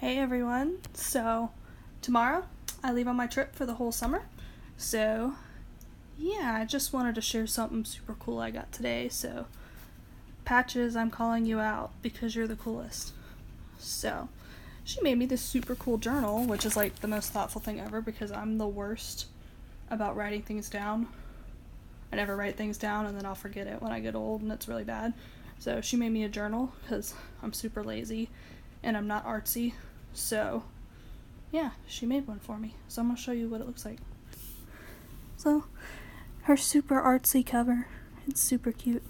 Hey everyone, so tomorrow I leave on my trip for the whole summer, so yeah, I just wanted to share something super cool I got today. So Patches, I'm calling you out because you're the coolest. So she made me this super cool journal, which is like the most thoughtful thing ever because I'm the worst about writing things down. I never write things down and then I'll forget it when I get old and it's really bad. So she made me a journal because I'm super lazy and I'm not artsy. So yeah, she made one for me. So I'm going to show you what it looks like. So her super artsy cover. It's super cute.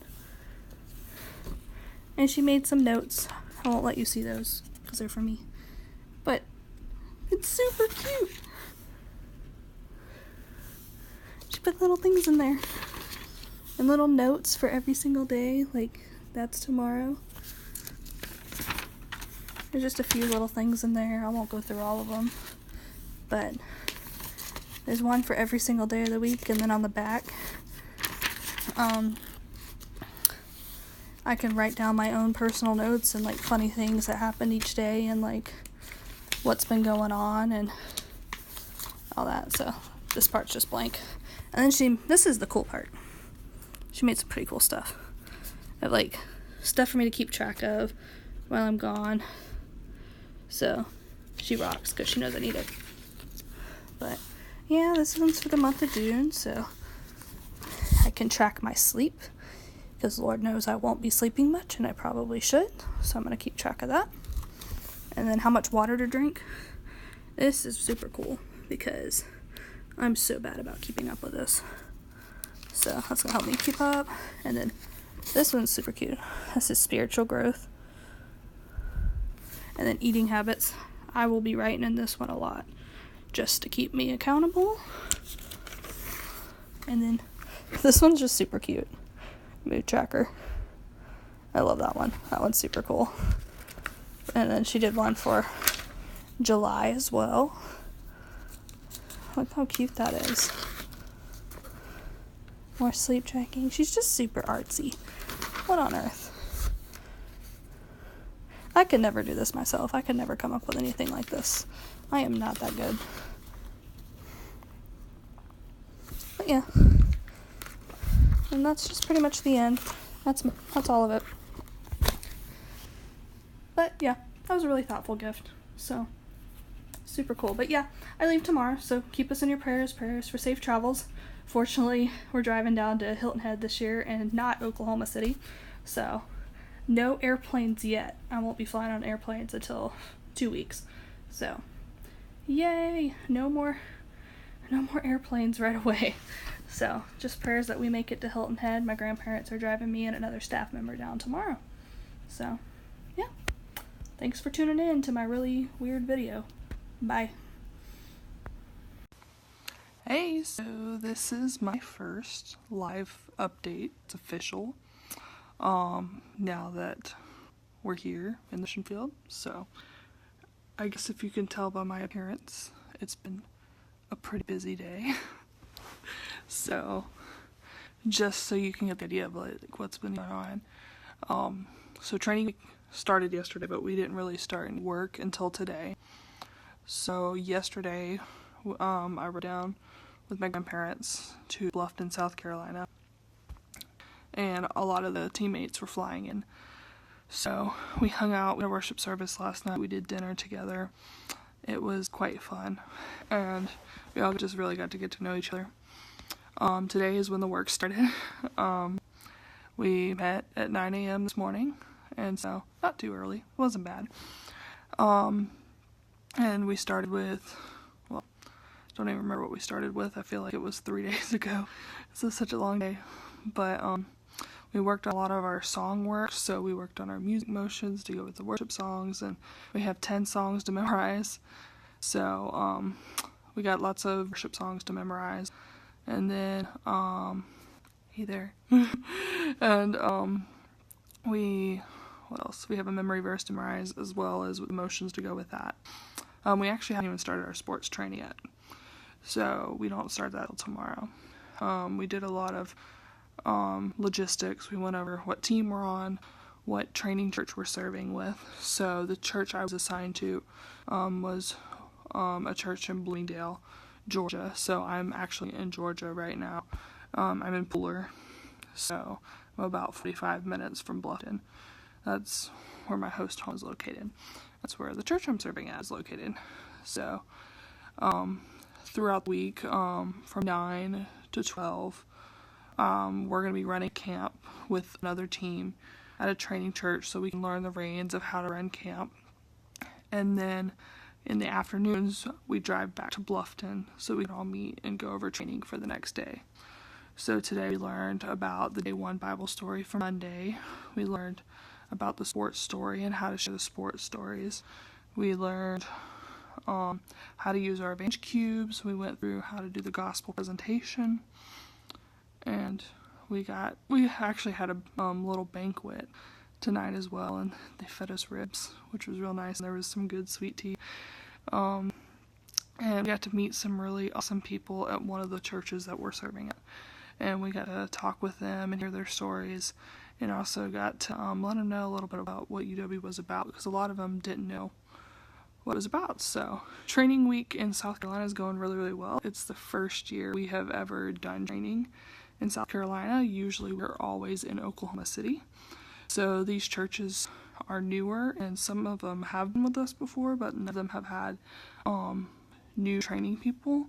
And she made some notes. I won't let you see those because they're for me. But it's super cute. She put little things in there. And little notes for every single day. Like, that's tomorrow. There's just a few little things in there. I won't go through all of them. But there's one for every single day of the week. And then on the back, I can write down my own personal notes and like funny things that happened each day and like what's been going on and all that. So this part's just blank. And then this is the cool part. She made some pretty cool stuff. I have like stuff for me to keep track of while I'm gone. So she rocks because she knows I need it. But yeah, this one's for the month of June, so I can track my sleep because Lord knows I won't be sleeping much and I probably should. So I'm going to keep track of that. And then how much water to drink. This is super cool because I'm so bad about keeping up with this. So that's going to help me keep up. And then this one's super cute. This is spiritual growth. And then eating habits. I will be writing in this one a lot just to keep me accountable. And then this one's just super cute. Mood tracker. I love that one. That one's super cool. And then she did one for July as well. Look how cute that is. More sleep tracking. She's just super artsy. What on earth? I could never do this myself. I could never come up with anything like this. I am not that good. But yeah. And that's just pretty much the end. That's all of it. But yeah, that was a really thoughtful gift. So, super cool. But yeah, I leave tomorrow, so keep us in your prayers for safe travels. Fortunately, we're driving down to Hilton Head this year and not Oklahoma City. So, no airplanes yet. I won't be flying on airplanes until 2 weeks. So, yay! No more airplanes right away. So, just prayers that we make it to Hilton Head. My grandparents are driving me and another staff member down tomorrow. So, yeah. Thanks for tuning in to my really weird video. Bye. Hey, so this is my first live update. It's official. Now that we're here in the mission field. So, I guess if you can tell by my appearance, it's been a pretty busy day. So, just so you can get the idea of like what's been going on. So training week started yesterday, but we didn't really start any work until today. So yesterday, I rode down with my grandparents to Bluffton, South Carolina. And a lot of the teammates were flying in. So we hung out, we had a worship service last night, we did dinner together. It was quite fun. And we all just really got to get to know each other. Today is when the work started. We met at 9 a.m. this morning, and so not too early. It wasn't bad. And we started with, well, don't even remember what we started with. I feel like it was 3 days ago. This is such a long day. But we worked on a lot of our song work, so we worked on our music motions to go with the worship songs, and we have 10 songs to memorize. So we got lots of worship songs to memorize. And then, hey there. And what else? We have a memory verse to memorize as well as emotions to go with that. We actually haven't even started our sports training yet. So we don't start that till tomorrow. We did a lot of logistics. We went over what team we're on, what training church we're serving with. So the church I was assigned to was a church in Bloomingdale, Georgia. So I'm actually in Georgia right now. I'm in Pooler, so I'm about 45 minutes from Bluffton. That's where my host home is located. That's where the church I'm serving at is located. So throughout the week, from 9 to 12, we're going to be running camp with another team at a training church so we can learn the reins of how to run camp. And then in the afternoons, we drive back to Bluffton so we can all meet and go over training for the next day. So today we learned about the day one Bible story for Monday. We learned about the sports story and how to share the sports stories. We learned how to use our Advantage Cubes. We went through how to do the gospel presentation. And we actually had a little banquet tonight as well, and they fed us ribs, which was real nice. And there was some good sweet tea. And we got to meet some really awesome people at one of the churches that we're serving at. And we got to talk with them and hear their stories, and also got to let them know a little bit about what UW was about, because a lot of them didn't know what it was about. So training week in South Carolina is going really, really well. It's the first year we have ever done training in South Carolina. Usually we're always in Oklahoma City. So these churches are newer, and some of them have been with us before, but none of them have had new training people.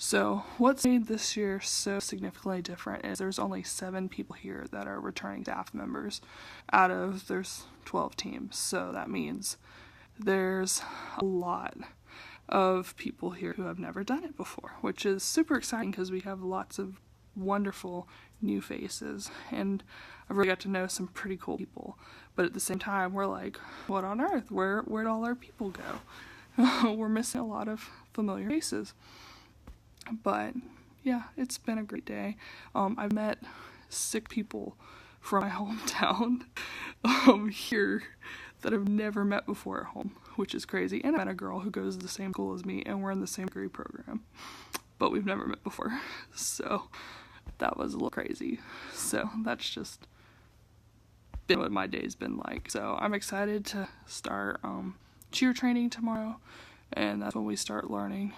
So what's made this year so significantly different is there's only 7 people here that are returning staff members out of there's 12 teams. So that means there's a lot of people here who have never done it before, which is super exciting because we have lots of wonderful new faces, and I've really got to know some pretty cool people. But at the same time, we're like, what on earth? Where'd all our people go? We're missing a lot of familiar faces. But yeah, it's been a great day. I've met 6 people from my hometown here that I've never met before at home, which is crazy. And I met a girl who goes to the same school as me, and we're in the same degree program, but we've never met before. So that was a little crazy. So that's just been what my day's been like. So I'm excited to start cheer training tomorrow, and that's when we start learning.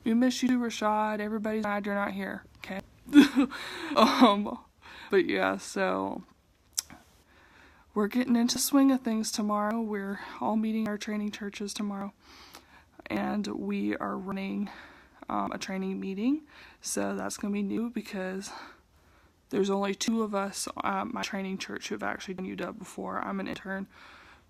We miss you, Rashad. Everybody's glad you're not here, okay? But yeah, so we're getting into the swing of things tomorrow. We're all meeting our training churches tomorrow, and we are running a training meeting. So that's going to be new because there's only 2 of us at my training church who have actually done UW before. I'm an intern,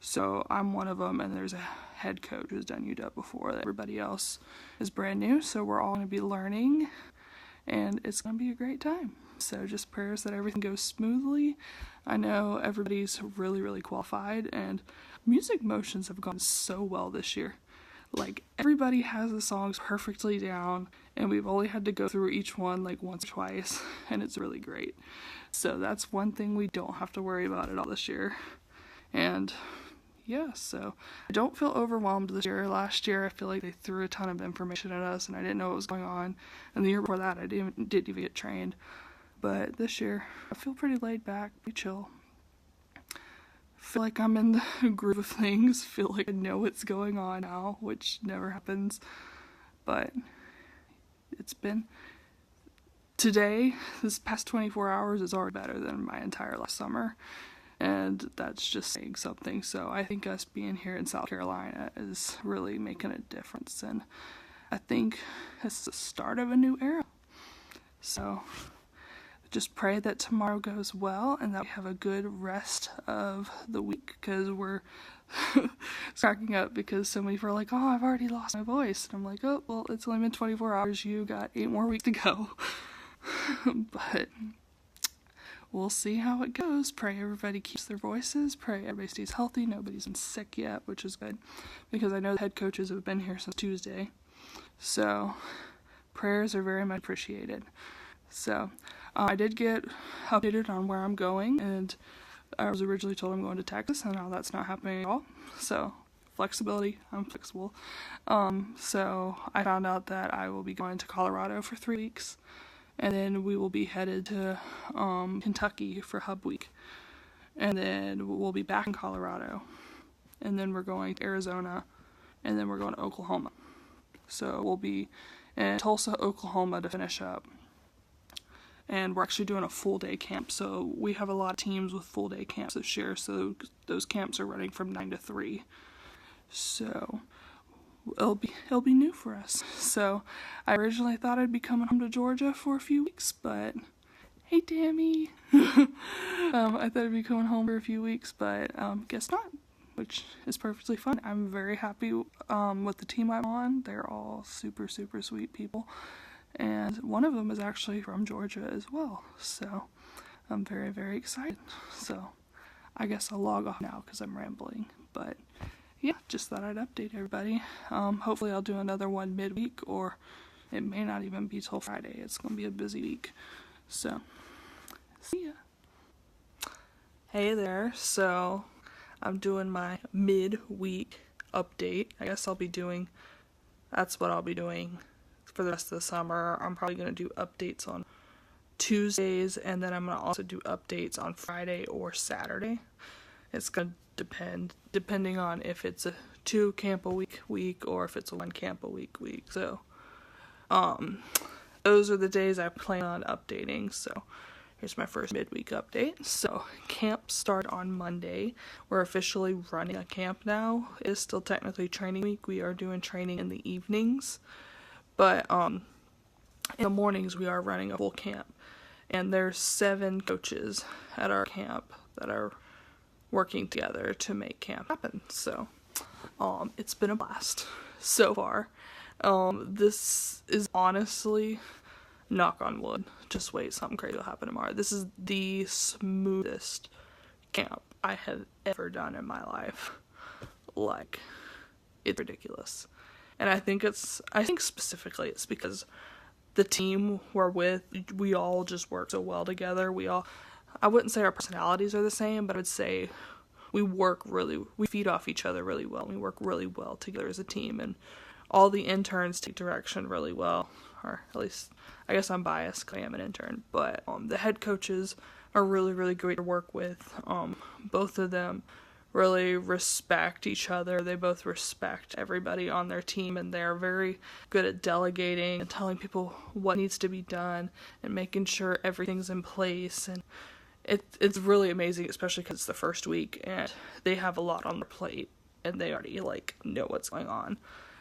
so I'm one of them, and there's a head coach who's done UW before. Everybody else is brand new, so we're all going to be learning, and it's going to be a great time. So just prayers that everything goes smoothly. I know everybody's really, really qualified, and music motions have gone so well this year. Like, everybody has the songs perfectly down, and we've only had to go through each one like once or twice, and it's really great. So that's one thing we don't have to worry about at all this year. And yeah, so I don't feel overwhelmed this year. Last year, I feel like they threw a ton of information at us, and I didn't know what was going on. And the year before that, I didn't even get trained. But this year, I feel pretty laid back, pretty chill. Feel like I'm in the groove of things. Feel like I know what's going on now, which never happens. But it's been today, this past 24 hours is already better than my entire last summer. And that's just saying something. So I think us being here in South Carolina is really making a difference. And I think it's the start of a new era. So just pray that tomorrow goes well and that we have a good rest of the week, because we're cracking up because so many people are like, oh, I've already lost my voice. And I'm like, oh, well, it's only been 24 hours. You got 8 more weeks to go. But we'll see how it goes. Pray everybody keeps their voices. Pray everybody stays healthy. Nobody's been sick yet, which is good, because I know the head coaches have been here since Tuesday. So prayers are very much appreciated. So I did get updated on where I'm going, and I was originally told I'm going to Texas, and now that's not happening at all. So flexibility, I'm flexible. So I found out that I will be going to Colorado for 3 weeks, and then we will be headed to Kentucky for Hub Week. and then we'll be back in Colorado, and then we're going to Arizona, and then we're going to Oklahoma. So we'll be in Tulsa, Oklahoma to finish up. And we're actually doing a full day camp. So we have a lot of teams with full day camps this year. So those camps are running from 9 to 3. So it'll be new for us. So I originally thought I'd be coming home to Georgia for a few weeks, but hey, Tammy. I thought I'd be coming home for a few weeks, but guess not, which is perfectly fine. I'm very happy with the team I'm on. They're all super, super sweet people. And one of them is actually from Georgia as well. So I'm very, very excited. So I guess I'll log off now because I'm rambling. But yeah, just thought I'd update everybody. Hopefully I'll do another one midweek, or it may not even be till Friday. It's going to be a busy week. So, see ya. Hey there. So I'm doing my midweek update. I guess that's what I'll be doing for the rest of the summer. I'm probably going to do updates on Tuesdays, and then I'm going to also do updates on Friday or Saturday. It's going to depending on if it's a 2 camp a week or if it's a 1 camp a week. So those are the days I plan on updating. So here's my first midweek update. So camp start on Monday. We're officially running a camp now. It is still technically training week. We are doing training in the evenings. But in the mornings we are running a full camp. And there's 7 coaches at our camp that are working together to make camp happen. So it's been a blast so far. This is honestly, knock on wood, just wait, something crazy will happen tomorrow. This is the smoothest camp I have ever done in my life. Like, it's ridiculous. And I think specifically it's because the team we're with, we all just work so well together. I wouldn't say our personalities are the same, but I would say we feed off each other really well. We work really well together as a team, and all the interns take direction really well. Or at least, I guess I'm biased because I am an intern, but the head coaches are really, really great to work with. Both of them really respect each other. They both respect everybody on their team, and they're very good at delegating and telling people what needs to be done and making sure everything's in place. And it's really amazing, especially because it's the first week and they have a lot on their plate and they already know what's going on.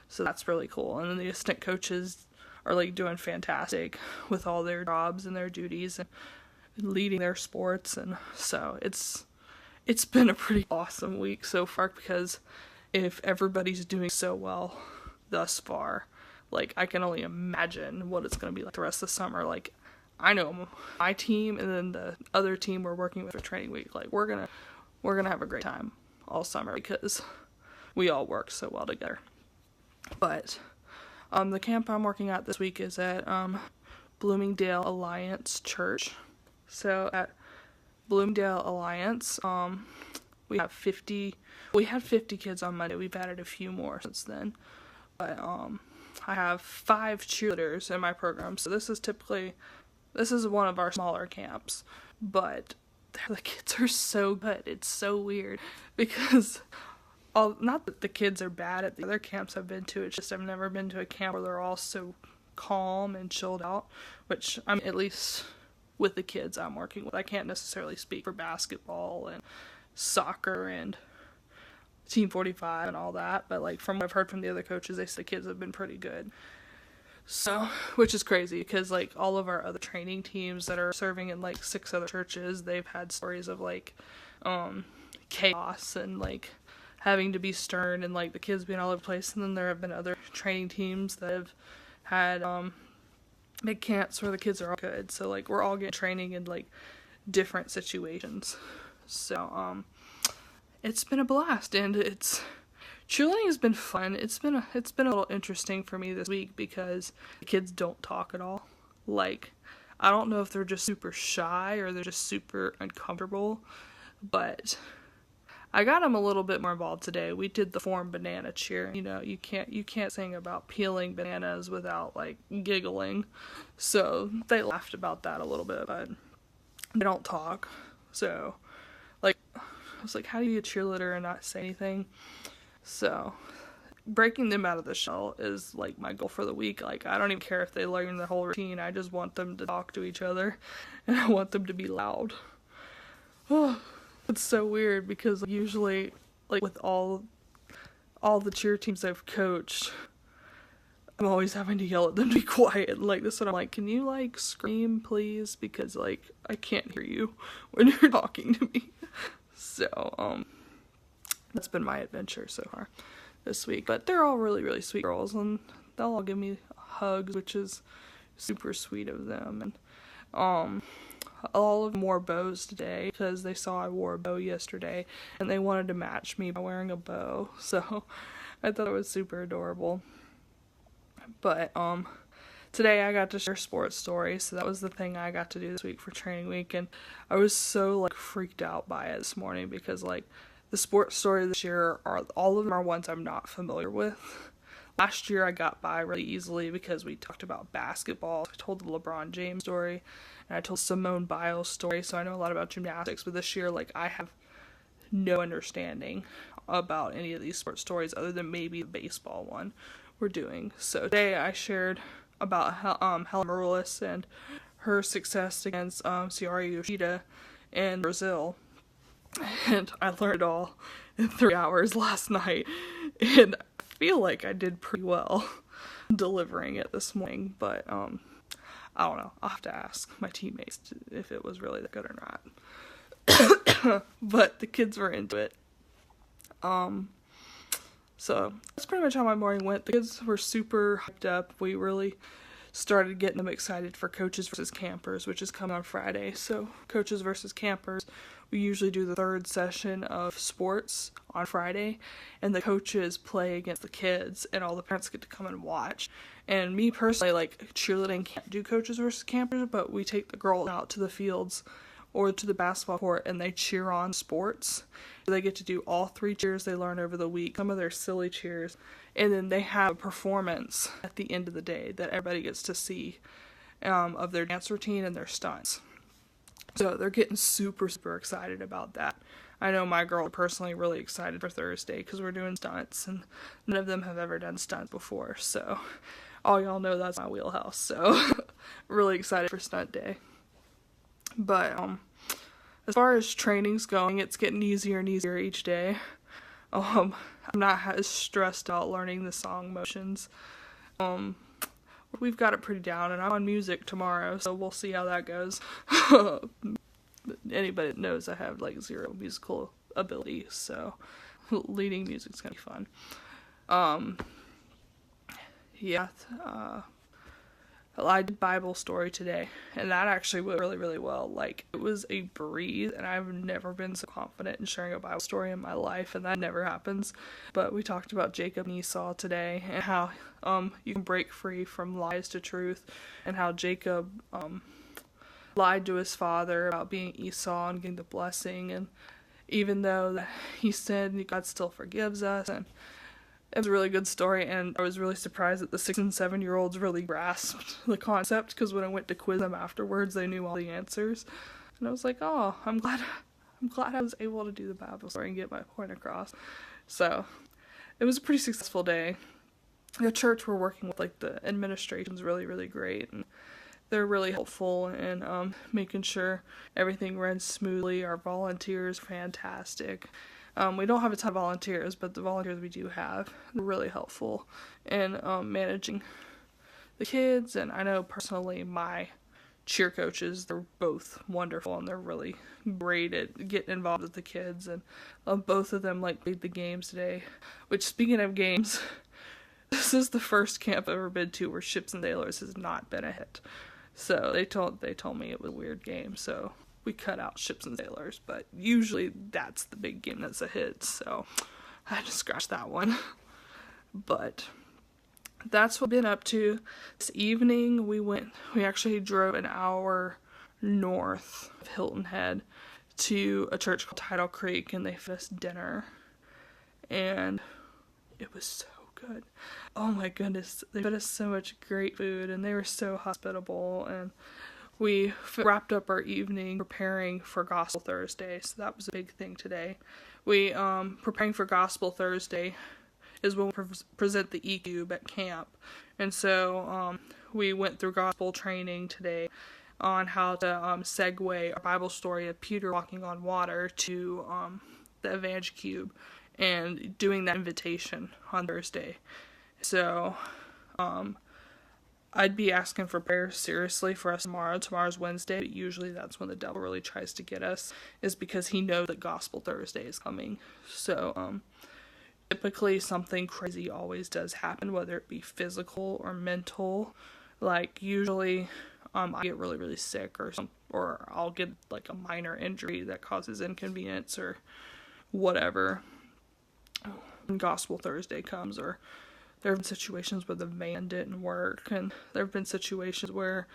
So that's really cool. And then the assistant coaches are doing fantastic with all their jobs and their duties and leading their sports. And so it's been a pretty awesome week so far, because if everybody's doing so well thus far, I can only imagine what it's going to be like the rest of the summer. I know my team and then the other team we're working with for training week, we're going to have a great time all summer because we all work so well together. But the camp I'm working at this week is at Bloomingdale Alliance Church. So at Bloomingdale Alliance, we had 50 kids on Monday. We've added a few more since then. But I have 5 cheerleaders in my program. So this is one of our smaller camps. But the kids are so good. It's so weird because not that the kids are bad at the other camps I've been to. It's just I've never been to a camp where they're all so calm and chilled out, which I'm at least with the kids I'm working with. I can't necessarily speak for basketball and soccer and Team 45 and all that, but from what I've heard from the other coaches, they say the kids have been pretty good. So, which is crazy because all of our other training teams that are serving in 6 other churches, they've had stories of chaos and having to be stern and the kids being all over the place. And then there have been other training teams that have had big camps where the kids are all good. So we're all getting training in different situations. So it's been a blast, and cheerleading has been fun. It's been a little interesting for me this week because the kids don't talk at all. I don't know if they're just super shy or they're just super uncomfortable, but I got them a little bit more involved today. We did the form banana cheer. You can't sing about peeling bananas without giggling. So they laughed about that a little bit, but they don't talk. So Like, I was like, how do you be a cheerleader and not say anything? So, breaking them out of the shell is like my goal for the week. Like, I don't even care if they learn the whole routine. I just want them to talk to each other, and I want them to be loud. Oh, it's so weird because usually, like, with all the cheer teams I've coached, I'm always having to yell at them to be quiet. And like this one, I'm like, can you like scream, please? Because like I can't hear you when you're talking to me. So that's been my adventure so far this week. But they're all really, really sweet girls, and they'll all give me hugs, which is super sweet of them. And all of them wore bows today because they saw I wore a bow yesterday, and they wanted to match me by wearing a bow. So I thought it was super adorable. But today I got to share sports stories, so that was the thing I got to do this week for training week, and I was so like freaked out by it this morning because like the sports stories this year all of them are ones I'm not familiar with. Last year I got by really easily because we talked about basketball. I told the LeBron James story, and I told Simone Biles story, so I know a lot about gymnastics. But this year, like, I have no understanding about any of these sports stories other than maybe the baseball one we're doing. So today I shared about Helen Maroulis and her success against Ciara Yoshida in Brazil. And I learned it all in 3 hours last night. And I feel like I did pretty well delivering it this morning. But I don't know. I'll have to ask my teammates if it was really that good or not. But the kids were into it. So that's pretty much how my morning went. The kids were super hyped up. We really started getting them excited for Coaches versus Campers, which is coming on Friday. So Coaches versus Campers, we usually do the third session of sports on Friday, and the coaches play against the kids, and all the parents get to come and watch. And me personally, like, cheerleading can't do Coaches versus Campers, but we take the girls out to the fields or to the basketball court, and they cheer on sports. They get to do all 3 cheers they learn over the week, some of their silly cheers, and then they have a performance at the end of the day that everybody gets to see of their dance routine and their stunts. So they're getting super, super excited about that. I know my girls are personally really excited for Thursday because we're doing stunts, and none of them have ever done stunts before, so all y'all know that's my wheelhouse, so really excited for stunt day. But as far as training's going, it's getting easier and easier each day. I'm not as stressed out learning the song motions. We've got it pretty down, and I'm on music tomorrow, so we'll see how that goes. Anybody that knows I have like 0 musical ability, so leading music's gonna be fun. I did Bible story today, and that actually went really, really well. Like, it was a breeze, and I've never been so confident in sharing a Bible story in my life, and that never happens. But we talked about Jacob and Esau today, and how you can break free from lies to truth, and how Jacob lied to his father about being Esau and getting the blessing, and even though he sinned, God still forgives us, and it was a really good story, and I was really surprised that the 6 and 7-year-olds really grasped the concept, because when I went to quiz them afterwards, they knew all the answers. And I was like, oh, I'm glad I was able to do the Bible story and get my point across. So it was a pretty successful day. The church we're working with, like, the administration's really, really great, and they're really helpful in making sure everything runs smoothly. Our volunteers are fantastic. We don't have a ton of volunteers, but the volunteers we do have are really helpful in managing the kids. And I know personally my cheer coaches, they're both wonderful, and they're really great at getting involved with the kids. And both of them like played the games today, which, speaking of games, this is the first camp I've ever been to where Ships and Sailors has not been a hit. So they told me it was a weird game, so we cut out Ships and Sailors, but usually that's the big game that's a hit, so I had to scratch that one. But that's what I've been up to. This evening we actually drove an hour north of Hilton Head to a church called Tidal Creek, and they fed us dinner, and it was so good. Oh my goodness, they fed us so much great food, and they were so hospitable, and we wrapped up our evening preparing for Gospel Thursday, so that was a big thing today. We, preparing for Gospel Thursday is when we present the E-Cube at camp, and so, we went through gospel training today on how to, segue our Bible story of Peter walking on water to, the Evangel Cube, and doing that invitation on Thursday. So, I'd be asking for prayer seriously for us tomorrow. Tomorrow's Wednesday, but usually that's when the devil really tries to get us, is because he knows that Gospel Thursday is coming. So, typically something crazy always does happen, whether it be physical or mental. Like, usually, I get really, really sick or I'll get, like, a minor injury that causes inconvenience or whatever when Gospel Thursday comes, or there have been situations where the van didn't work, and there have been situations where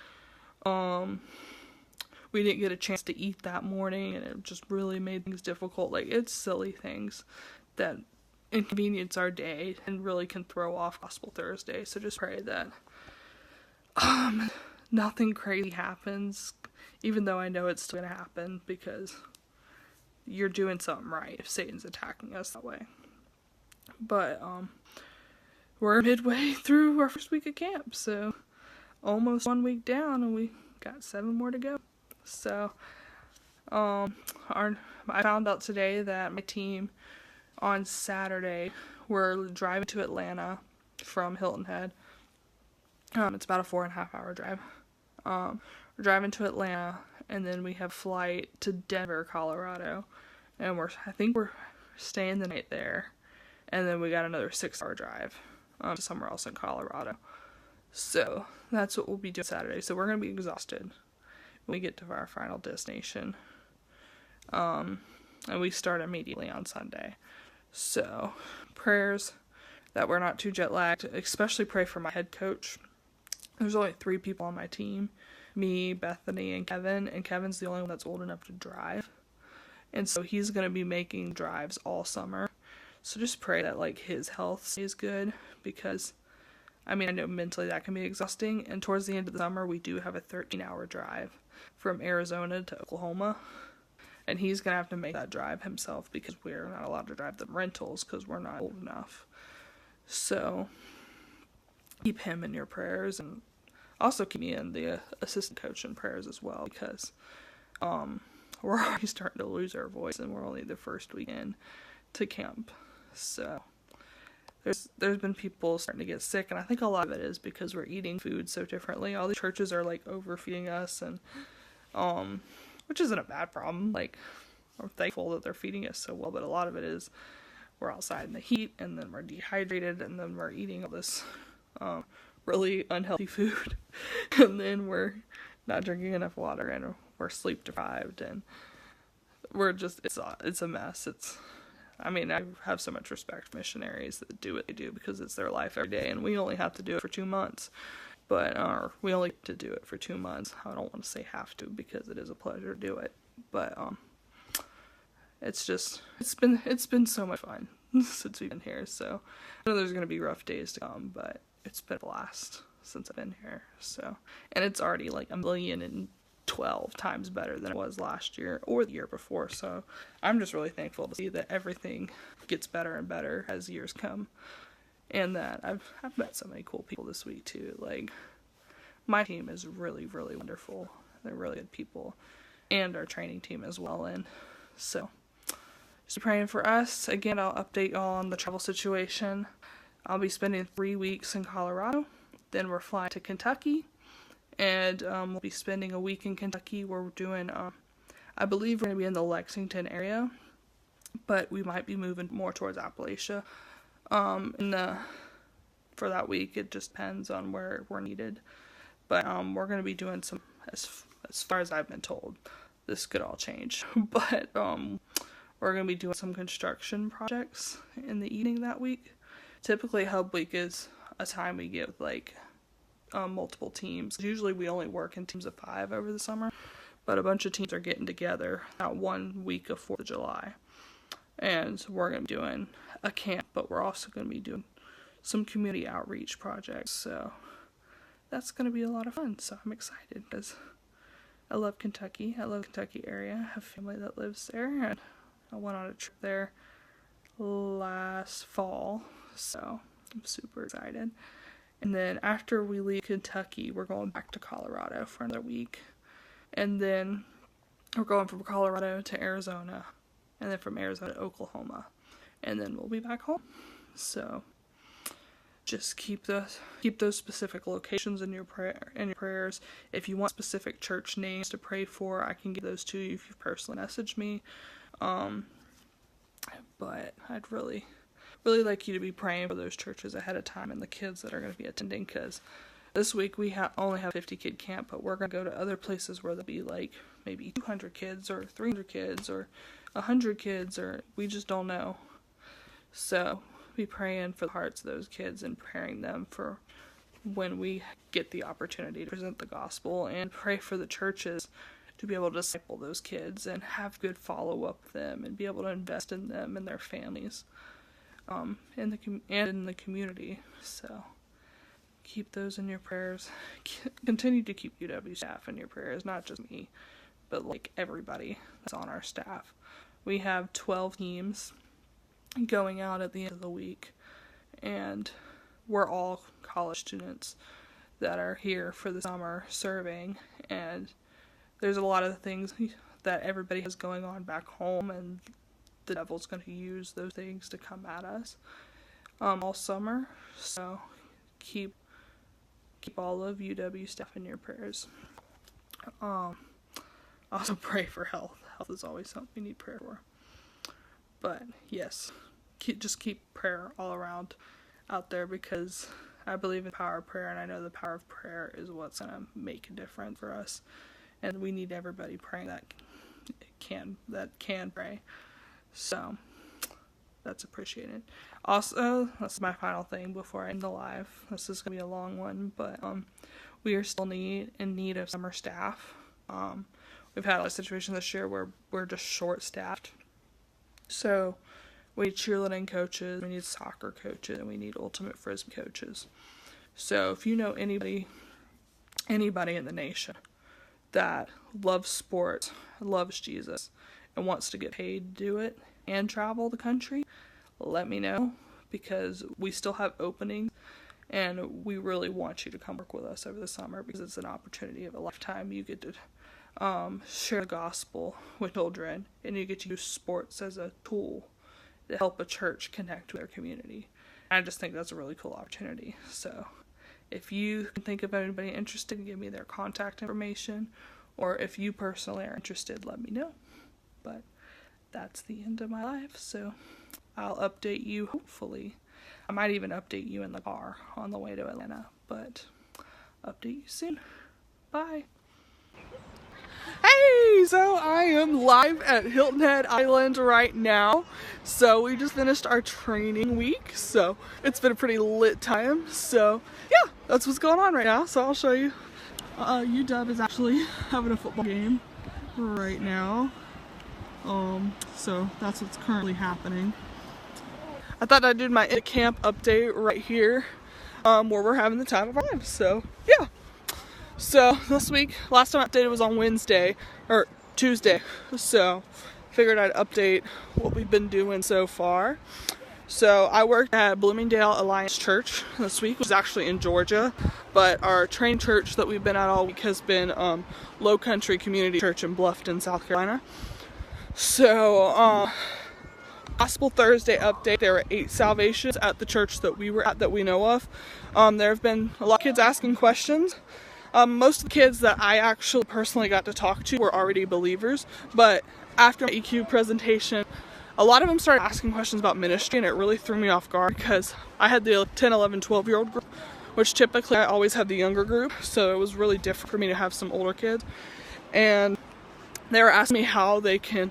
we didn't get a chance to eat that morning, and it just really made things difficult. Like, it's silly things that inconvenience our day and really can throw off Gospel Thursday. So just pray that nothing crazy happens, even though I know it's still gonna happen, because you're doing something right if Satan's attacking us that way. But we're midway through our first week of camp, so almost 1 week down, and we got 7 more to go. So, I found out today that my team on Saturday, we're driving to Atlanta from Hilton Head. It's about a 4.5 hour drive. We're driving to Atlanta, and then we have flight to Denver, Colorado, and I think we're staying the night there, and then we got another 6-hour drive to somewhere else in Colorado. So that's what we'll be doing Saturday. So we're gonna be exhausted when we get to our final destination, and we start immediately on Sunday. So prayers that we're not too jet lagged. Especially pray for my head coach. There's only 3 people on my team: me, Bethany, and Kevin. And Kevin's the only one that's old enough to drive, and so he's gonna be making drives all summer. So just pray that, like, his health stays good, because, I mean, I know mentally that can be exhausting, and towards the end of the summer, we do have a 13-hour drive from Arizona to Oklahoma, and he's going to have to make that drive himself, because we're not allowed to drive the rentals, because we're not old enough. So, keep him in your prayers, and also keep me and the assistant coach in prayers as well, because, we're already starting to lose our voice, and we're only the first weekend to camp. So there's been people starting to get sick, and I think a lot of it is because we're eating food so differently. All the churches are, like, overfeeding us, and which isn't a bad problem. Like, I'm thankful that they're feeding us so well, but a lot of it is we're outside in the heat, and then we're dehydrated, and then we're eating all this really unhealthy food, and then we're not drinking enough water, and we're sleep deprived, and we're just, it's a mess. I mean, I have so much respect for missionaries that do what they do, because it's their life every day, and we only have to do it for 2 months. But, we only have to do it for 2 months. I don't want to say have to, because it is a pleasure to do it. But, it's been so much fun since we've been here. So, I know there's going to be rough days to come, but it's been a blast since I've been here. So, and it's already like 1,012 times better than it was last year or the year before. So I'm just really thankful to see that everything gets better and better as years come, and that I've met so many cool people this week too. Like, my team is really, really wonderful. They're really good people, and our training team as well. And so just praying for us. Again, I'll update y'all on the travel situation. I'll be spending 3 weeks in Colorado. Then we're flying to Kentucky. And we'll be spending a week in Kentucky where we're doing, I believe we're going to be in the Lexington area, but we might be moving more towards Appalachia. For that week, it just depends on where we're needed. But we're going to be doing some, as far as I've been told, this could all change. But we're going to be doing some construction projects in the evening that week. Typically, Hub Week is a time we get with, like, multiple teams. Usually we only work in teams of 5 over the summer, but a bunch of teams are getting together that 1 week of 4th of July. And so we're going to be doing a camp, but we're also going to be doing some community outreach projects. So that's going to be a lot of fun. So I'm excited, because I love Kentucky. I love the Kentucky area. I have family that lives there, and I went on a trip there last fall, so I'm super excited. And then after we leave Kentucky, we're going back to Colorado for another week. And then we're going from Colorado to Arizona, and then from Arizona to Oklahoma. And then we'll be back home. So just keep those specific locations in your prayers. If you want specific church names to pray for, I can give those to you if you personally message me. But I'd really like you to be praying for those churches ahead of time and the kids that are going to be attending, because this week we only have 50 kid camp, but we're going to go to other places where there'll be like maybe 200 kids or 300 kids or 100 kids, or we just don't know. So be praying for the hearts of those kids and preparing them for when we get the opportunity to present the gospel, and pray for the churches to be able to disciple those kids and have good follow-up with them and be able to invest in them and their families, and in the community. So keep those in your prayers. Continue to keep UW staff in your prayers, not just me, but like everybody that's on our staff. We have 12 teams going out at the end of the week, and we're all college students that are here for the summer serving, and there's a lot of things that everybody has going on back home, and the devil's going to use those things to come at us all summer. So keep all of UW staff in your prayers. Also pray for health. Health is always something we need prayer for. But yes, just keep prayer all around out there, because I believe in the power of prayer, and I know the power of prayer is what's going to make a difference for us. And we need everybody praying that can pray. So that's appreciated. Also, that's my final thing before I end the live. This is going to be a long one, but we are still in need of summer staff. We've had a situation this year where we're just short-staffed. So we need cheerleading coaches, we need soccer coaches, and we need ultimate frisbee coaches. So if you know anybody in the nation that loves sports, loves Jesus, and wants to get paid to do it and travel the country, let me know, because we still have openings, and we really want you to come work with us over the summer, because it's an opportunity of a lifetime. You get to share the gospel with children, and you get to use sports as a tool to help a church connect with their community. I just think that's a really cool opportunity. So if you can think of anybody interested, give me their contact information, or if you personally are interested, let me know. But that's the end of my life, so I'll update you, hopefully. I might even update you in the car on the way to Atlanta, but update you soon. Bye. Hey, so I am live at Hilton Head Island right now. So we just finished our training week, so it's been a pretty lit time. So yeah, that's what's going on right now. So I'll show you. UW is actually having a football game right now. So that's what's currently happening. I thought I'd do my camp update right here, where we're having the time of our lives. So yeah. So this week, last time I updated was on Tuesday. So figured I'd update what we've been doing so far. So I worked at Bloomingdale Alliance Church this week, which is actually in Georgia, but our train church that we've been at all week has been Low Country Community Church in Bluffton, South Carolina. So Gospel Thursday update, there were 8 salvations at the church that we were at that we know of. There have been a lot of kids asking questions. Most of the kids that I actually personally got to talk to were already believers, but after my EQ presentation, a lot of them started asking questions about ministry, and it really threw me off guard, because I had the 10, 11, 12-year-old group, which typically I always have the younger group, so it was really different for me to have some older kids. And they were asking me how they can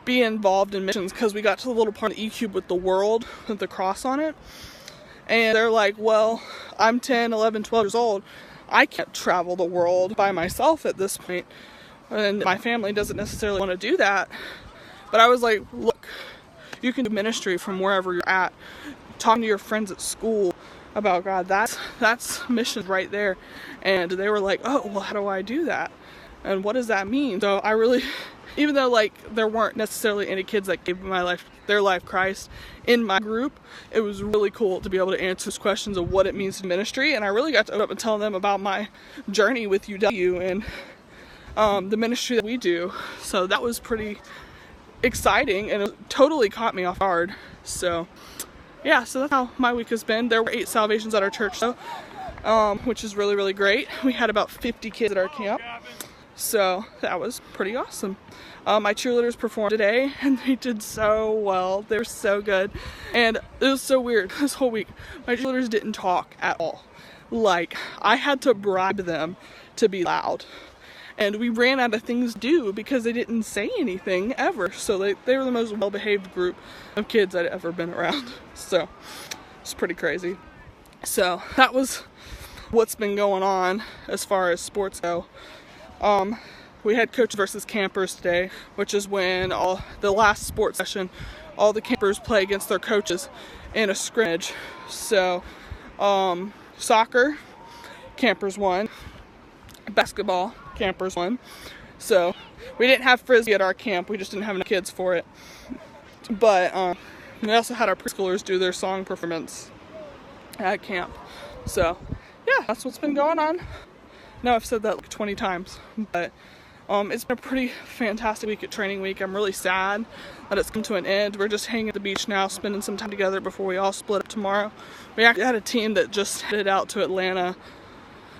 be involved in missions, because we got to the little part of the E-cube with the world, with the cross on it. And they're like, well, I'm 10, 11, 12 years old. I can't travel the world by myself at this point. And my family doesn't necessarily want to do that. But I was like, look, you can do ministry from wherever you're at. Talking to your friends at school, about God. That's mission right there. And they were like, oh, well, how do I do that? And what does that mean? So I really, even though like there weren't necessarily any kids that gave their life Christ in my group, it was really cool to be able to answer those questions of what it means to ministry. And I really got to open up and tell them about my journey with UW and the ministry that we do. So that was pretty exciting, and it totally caught me off guard. So yeah, so that's how my week has been. There were 8 salvations at our church though, which is really, really great. We had about 50 kids at our camp, so that was pretty awesome. My cheerleaders performed today, and they did so well. They were so good, and it was so weird this whole week. My cheerleaders didn't talk at all. Like, I had to bribe them to be loud. And we ran out of things to do because they didn't say anything ever. So they were the most well-behaved group of kids I'd ever been around. So it's pretty crazy. So that was what's been going on as far as sports go. We had coach versus campers today, which is when the last sports session, all the campers play against their coaches in a scrimmage. So soccer, campers won. Basketball, campers won. So we didn't have frisbee at our camp. We just didn't have enough kids for it. But we also had our preschoolers do their song performance at camp. So yeah, that's what's been going on. No, I've said that like 20 times, but it's been a pretty fantastic week at training week. I'm really sad that it's come to an end. We're just hanging at the beach now, spending some time together before we all split up tomorrow. We actually had a team that just headed out to Atlanta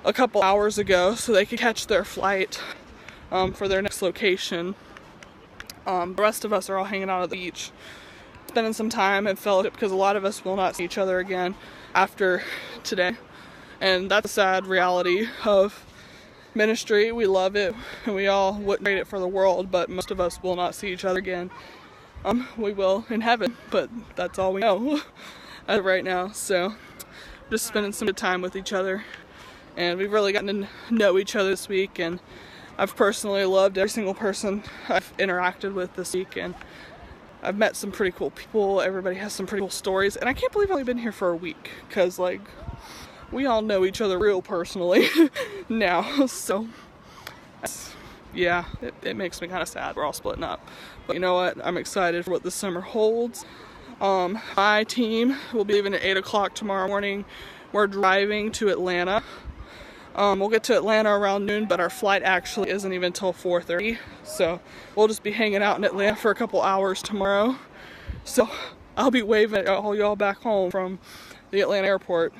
a couple hours ago so they could catch their flight for their next location. The rest of us are all hanging out at the beach, spending some time and fellowship, because a lot of us will not see each other again after today. And that's a sad reality of ministry. We love it and we all wouldn't trade it for the world, but most of us will not see each other again. We will in heaven, but that's all we know as of right now. So just spending some good time with each other. And we've really gotten to know each other this week, and I've personally loved every single person I've interacted with this week, and I've met some pretty cool people. Everybody has some pretty cool stories, and I can't believe I've only been here for a week, because like we all know each other real personally now. So yeah, it makes me kind of sad we're all splitting up, but you know what, I'm excited for what this summer holds. My team will be leaving at 8 o'clock tomorrow morning. We're driving to Atlanta. We'll get to Atlanta around noon, but our flight actually isn't even until 4:30. So we'll just be hanging out in Atlanta for a couple hours tomorrow. So I'll be waving at all y'all back home from the Atlanta airport,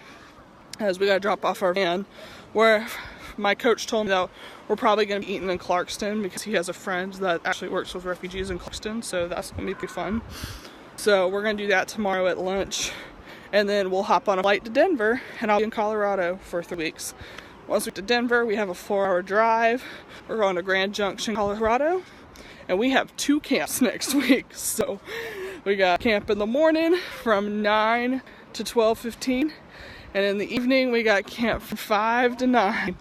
as we gotta drop off our van, where my coach told me that we're probably gonna be eating in Clarkston because he has a friend that actually works with refugees in Clarkston. So that's gonna be pretty fun. So we're gonna do that tomorrow at lunch. And then we'll hop on a flight to Denver, and I'll be in Colorado for 3 weeks. Once we get to Denver, we have a 4-hour drive. We're going to Grand Junction, Colorado, and we have 2 camps next week. So we got camp in the morning from 9 to 12:15, and in the evening we got camp from 5 to 9.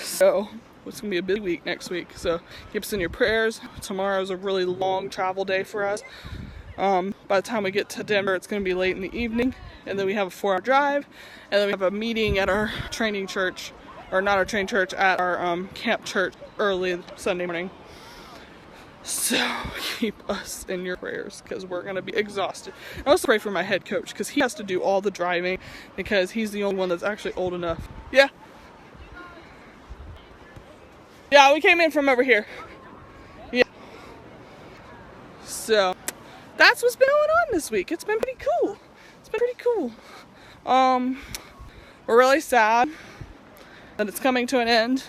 So it's gonna be a big week next week. So keep us in your prayers. Tomorrow's a really long travel day for us. By the time we get to Denver, it's going to be late in the evening, and then we have a 4-hour drive, and then we have a meeting at our training church, or not our training church, at our camp church early Sunday morning. So keep us in your prayers, because we're going to be exhausted. I also pray for my head coach, because he has to do all the driving, because he's the only one that's actually old enough. Yeah, we came in from over here. Yeah. So that's what's been going on this week. It's been pretty cool. We're really sad that it's coming to an end.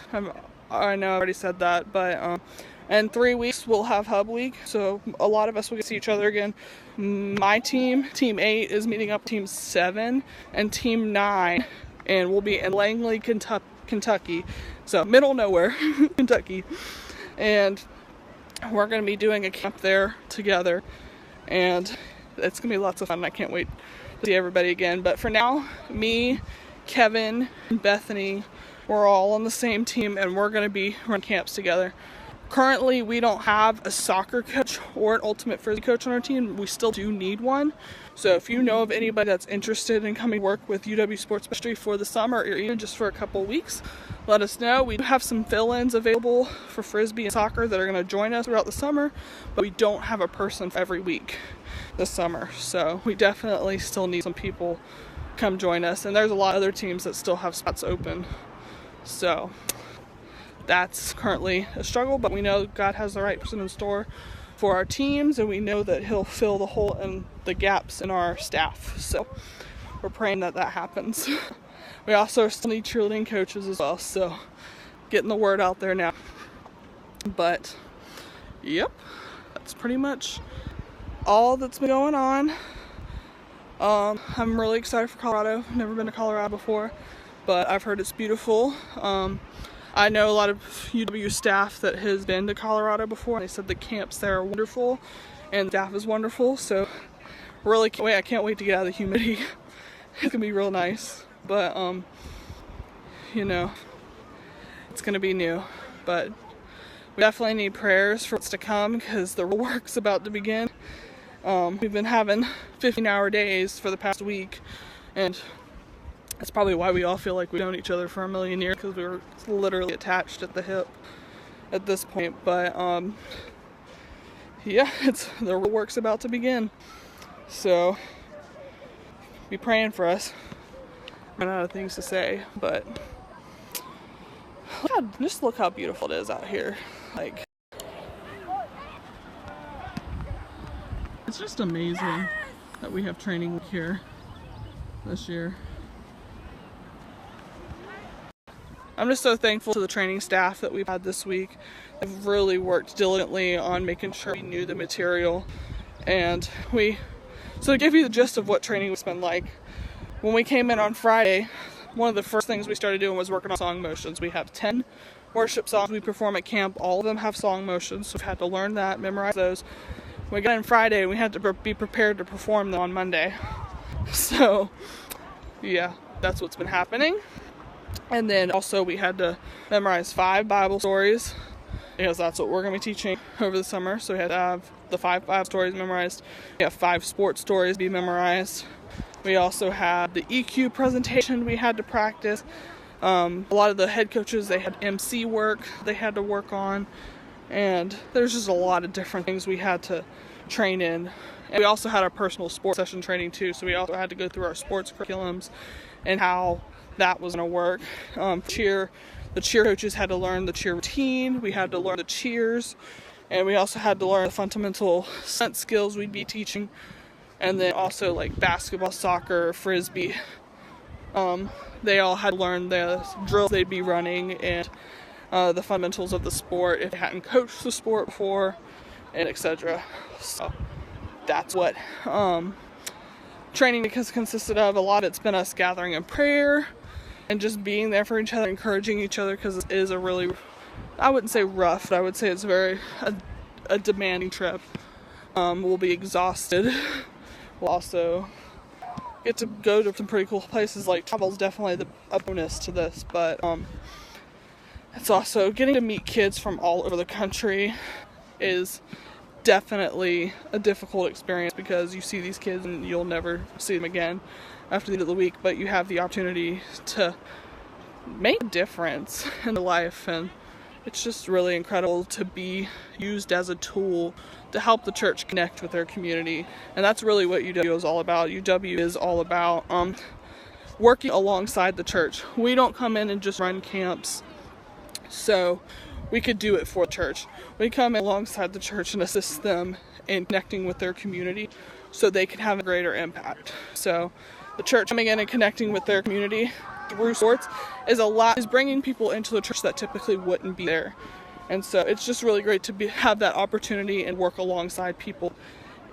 I know I already said that, but in 3 weeks we'll have Hub Week, so a lot of us will get to see each other again. My team, Team 8, is meeting up Team 7 and Team 9, and we'll be in Langley, Kentucky, so middle nowhere, Kentucky, and we're going to be doing a camp there together. And it's going to be lots of fun. I can't wait to see everybody again. But for now, me, Kevin, and Bethany, we're all on the same team, and we're going to be running camps together. Currently, we don't have a soccer coach or an ultimate frisbee coach on our team. We still do need one, So if you know of anybody that's interested in coming work with UW Sports Ministry for the summer, or even just for a couple of weeks, let us know. We have some fill-ins available for Frisbee and soccer that are going to join us throughout the summer, but we don't have a person for every week this summer. So we definitely still need some people come join us. And there's a lot of other teams that still have spots open. So that's currently a struggle, but we know God has the right person in store for our teams, and we know that he'll fill the hole and the gaps in our staff. So we're praying that that happens. We also still need cheerleading coaches as well, so getting the word out there now. But yep, that's pretty much all that's been going on. I'm really excited for Colorado. I've never been to Colorado before, but I've heard it's beautiful. I know a lot of UW staff that has been to Colorado before, and they said the camps there are wonderful and the staff is wonderful, so really can't wait. I can't wait to get out of the humidity. It's gonna be real nice, but you know, it's gonna be new, but we definitely need prayers for what's to come, because the real work's about to begin. We've been having 15-hour days for the past week, and that's probably why we all feel like we've known each other for a million years, because we were literally attached at the hip at this point. But yeah, the real work's about to begin. So be praying for us. I'm out of things to say, but just look how beautiful it is out here. Like, it's just amazing that we have training here this year. I'm just so thankful to the training staff that we've had this week. They've really worked diligently on making sure we knew the material. And so to give you the gist of what training has been like, when we came in on Friday, one of the first things we started doing was working on song motions. We have 10 worship songs we perform at camp. All of them have song motions, so we've had to learn that, memorize those. When we got in Friday, we had to be prepared to perform them on Monday. So yeah, that's what's been happening. And then also we had to memorize 5 Bible stories, because that's what we're going to be teaching over the summer. So we had to have the 5 Bible stories memorized. We have 5 sports stories be memorized. We also had the EQ presentation we had to practice. A lot of the head coaches, they had MC work they had to work on. And there's just a lot of different things we had to train in. And we also had our personal sports session training too. So we also had to go through our sports curriculums and how that was going to work. The cheer coaches had to learn the cheer routine. We had to learn the cheers, and we also had to learn the fundamental sense skills we'd be teaching. And then also like basketball, soccer, Frisbee. They all had to learn the drills they'd be running, and the fundamentals of the sport if they hadn't coached the sport before, and etc. So that's what training has consisted of. A lot of it's been us gathering in prayer and just being there for each other, encouraging each other, because it is a really, I wouldn't say rough, but I would say it's a demanding trip. We'll be exhausted. We'll also get to go to some pretty cool places. Like, travel's definitely a bonus to this, but it's also getting to meet kids from all over the country is definitely a difficult experience, because you see these kids and you'll never see them again after the end of the week, but you have the opportunity to make a difference in their life, and it's just really incredible to be used as a tool to help the church connect with their community. And that's really what UW is all about. UW is all about working alongside the church. We don't come in and just run camps so we could do it for the church. We come alongside the church and assist them in connecting with their community so they can have a greater impact. So the church coming in and connecting with their community through sports is bringing people into the church that typically wouldn't be there. And so it's just really great to have that opportunity and work alongside people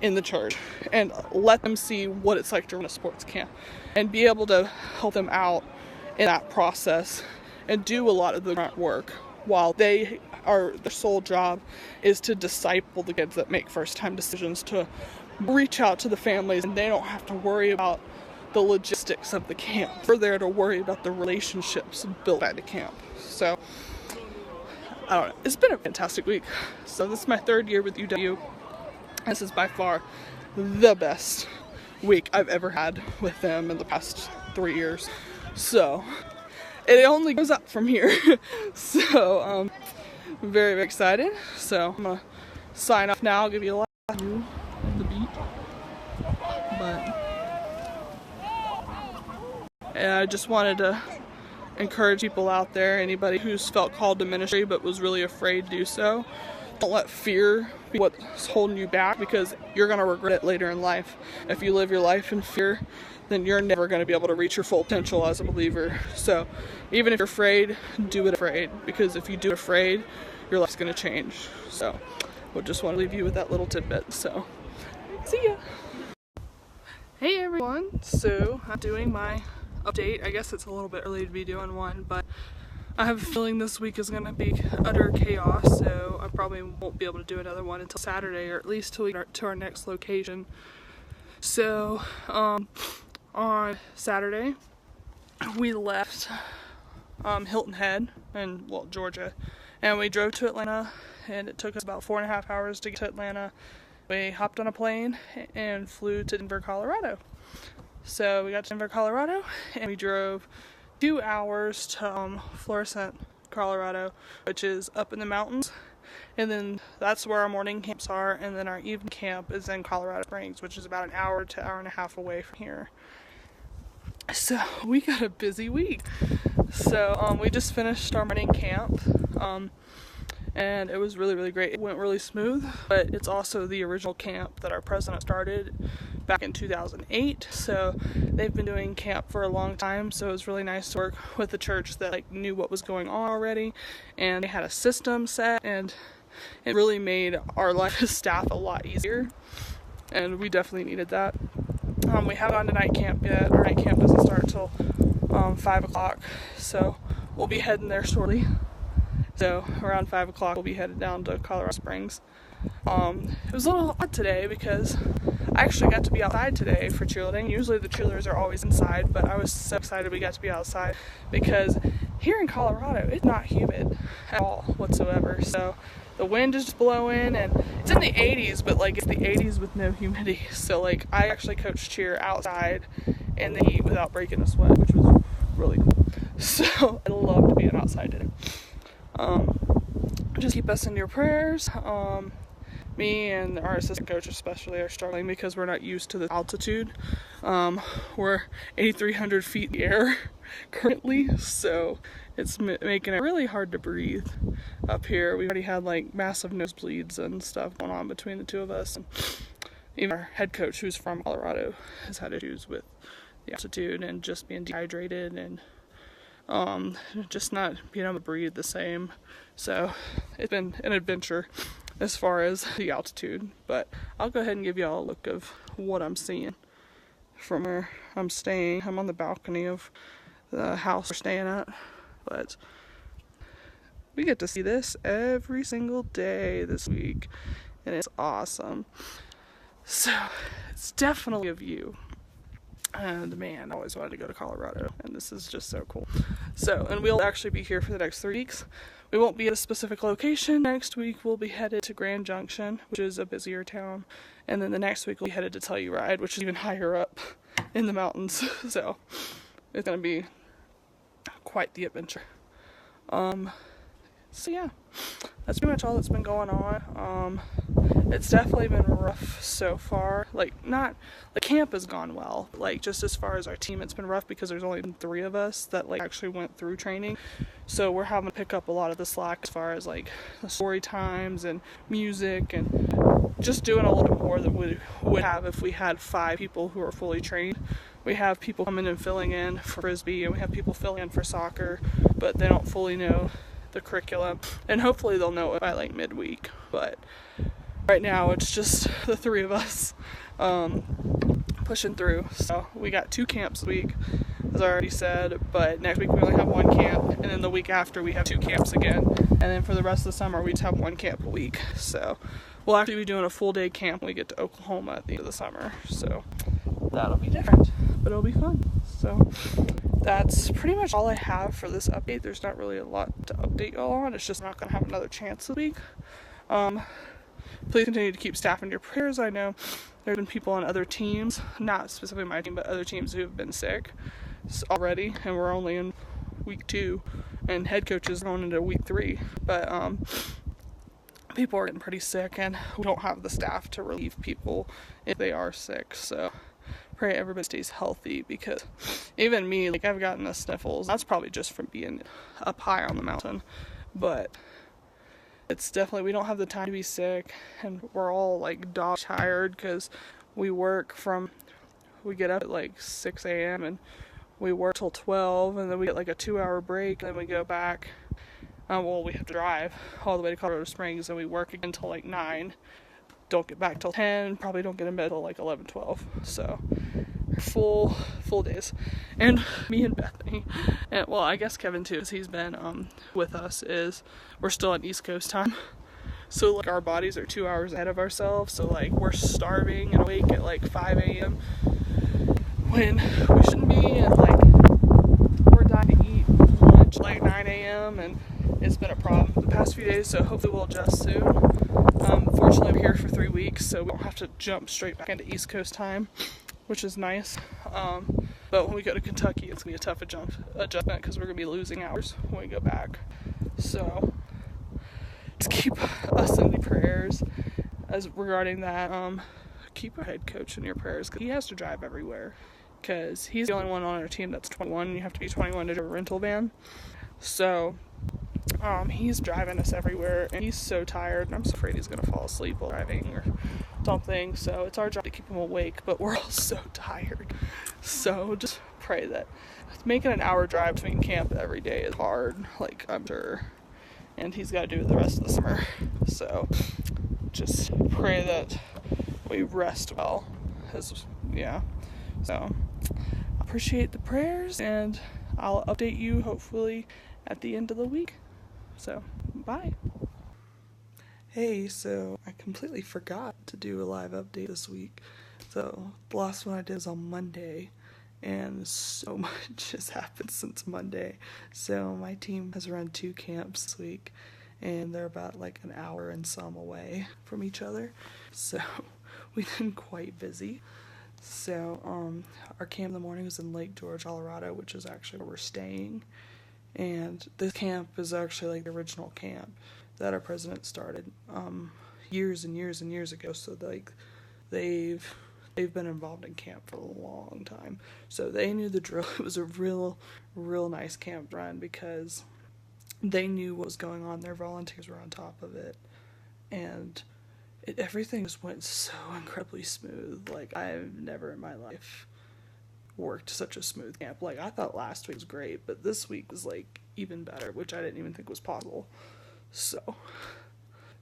in the church and let them see what it's like to run a sports camp and be able to help them out in that process and do a lot of the grunt work, while their sole job is to disciple the kids that make first-time decisions, to reach out to the families, and they don't have to worry about the logistics of the camp. We're there to worry about the relationships built at the camp. So, I don't know. It's been a fantastic week. So this is my 3rd year with UW. This is by far the best week I've ever had with them in the past 3 years. So it only goes up from here. So I'm very, very excited. So I'm gonna sign off now. I'll give you a last view of the beach. And I just wanted to encourage people out there, anybody who's felt called to ministry but was really afraid to do so. Don't let fear be what's holding you back, because you're going to regret it later in life. If you live your life in fear, then you're never going to be able to reach your full potential as a believer. So even if you're afraid, do it afraid, because if you do it afraid, your life's going to change. So we'll just want to leave you with that little tidbit. So see ya. Hey everyone, so I'm doing my update. I guess it's a little bit early to be doing one, but I have a feeling this week is going to be utter chaos, so I probably won't be able to do another one until Saturday, or at least till we get to our next location. So on Saturday we left Hilton Head in Georgia, and we drove to Atlanta, and it took us about 4.5 hours to get to Atlanta. We hopped on a plane and flew to Denver, Colorado. So we got to Denver, Colorado, and we drove 2 hours to Florissant, Colorado, which is up in the mountains. And then that's where our morning camps are, and then our evening camp is in Colorado Springs, which is about an hour to hour and a half away from here. So we got a busy week. So we just finished our morning camp, and it was really, really great. It went really smooth, but it's also the original camp that our president started back in 2008, so they've been doing camp for a long time. So it was really nice to work with the church that knew what was going on already, and they had a system set, and it really made our life as staff a lot easier, and we definitely needed that. We haven't gone to night camp yet. Our night camp doesn't start till 5 o'clock, so we'll be heading there shortly. So around 5 o'clock we'll be headed down to Colorado Springs. It was a little odd today because I actually got to be outside today for cheerleading. Usually the cheerleaders are always inside, but I was so excited we got to be outside, because here in Colorado it's not humid at all whatsoever. So the wind is just blowing, and it's in the 80s, but it's the 80s with no humidity. So I actually coached cheer outside in the heat without breaking a sweat, which was really cool. So I loved being outside today. Just keep us in your prayers. Me and our assistant coach especially are struggling because we're not used to the altitude. We're 8,300 feet in the air currently, so it's making it really hard to breathe up here. We already had massive nosebleeds and stuff going on between the two of us, and even our head coach, who's from Colorado, has had issues with the altitude and just being dehydrated and just not being able to breathe the same. So it's been an adventure as far as the altitude, but I'll go ahead and give you all a look of what I'm seeing from where I'm staying. I'm on the balcony of the house we're staying at, but we get to see this every single day this week, and it's awesome. So it's definitely a view. And man, I always wanted to go to Colorado, and this is just so cool. So, and we'll actually be here for the next 3 weeks. We won't be at a specific location. Next week we'll be headed to Grand Junction, which is a busier town, and then the next week we'll be headed to Telluride, which is even higher up in the mountains. So it's gonna be quite the adventure. So yeah, that's pretty much all that's been going on. It's definitely been rough so far. The camp has gone well. Just as far as our team, it's been rough because there's only been 3 of us that actually went through training. So we're having to pick up a lot of the slack as far as the story times and music, and just doing a little bit more than we would have if we had 5 people who are fully trained. We have people coming and filling in for Frisbee, and we have people filling in for soccer, but they don't fully know the curriculum, and hopefully they'll know it by midweek. But right now it's just the 3 of us pushing through. So we got 2 camps a week, as I already said, but next week we only have 1 camp, and then the week after we have 2 camps again, and then for the rest of the summer we just have 1 camp a week. So we'll actually be doing a full day camp when we get to Oklahoma at the end of the summer, so that'll be different, but it'll be fun. So that's pretty much all I have for this update. There's not really a lot to update y'all on. It's just not going to have another chance this week. please continue to keep staff in your prayers. I know there have been people on other teams, not specifically my team, but other teams who have been sick already, and we're only in week 2, and head coaches are going into week 3. But people are getting pretty sick, and we don't have the staff to relieve people if they are sick. So pray everybody stays healthy, because even me, like, I've gotten the sniffles. That's probably just from being up high on the mountain, but it's definitely, we don't have the time to be sick, and we're all like dog tired because we get up at like 6 a.m. and we work till 12, and then we get like a 2-hour break, and then we go back. We have to drive all the way to Colorado Springs, and we work again till like 9. Don't get back till 10, probably don't get in bed till like 11, 12. So full days. And me and Bethany, and well, I guess Kevin too, because he's been with us, we're still on East Coast time. So like our bodies are 2 hours ahead of ourselves, so like we're starving and awake at like 5 a.m. when we shouldn't be, and like we're dying to eat lunch like 9 a.m. and it's been a problem the past few days, so hopefully we'll adjust soon. Fortunately, we're here for 3 weeks, so we don't have to jump straight back into East Coast time, which is nice. But when we go to Kentucky, it's going to be a tough adjustment, because we're going to be losing hours when we go back. So just keep us in the prayers as regarding that. Keep our head coach in your prayers, because he has to drive everywhere, because he's the only one on our team that's 21, and you have to be 21 to do a rental van. So he's driving us everywhere, and he's so tired, and I'm so afraid he's going to fall asleep while driving or something. So it's our job to keep him awake, but we're all so tired. So just pray that making an hour drive between camp every day is hard, like, I'm sure, and he's got to do it the rest of the summer. So just pray that we rest well. So appreciate the prayers, and I'll update you hopefully at the end of the week. So bye. Hey, so I completely forgot to do a live update this week. So the last one I did was on Monday, and so much has happened since Monday. So my team has run 2 camps this week, and they're about like an hour and some away from each other. So we've been quite busy. So our camp in the morning was in Lake George, Colorado, which is actually where we're staying. And this camp is actually like the original camp that our president started years and years and years ago. So like they've been involved in camp for a long time. So they knew the drill. It was a real nice camp run, because they knew what was going on. Their volunteers were on top of it, and everything just went so incredibly smooth. Like, I've never in my life worked such a smooth camp. Like, I thought last week was great, but this week was like even better, which I didn't even think was possible. So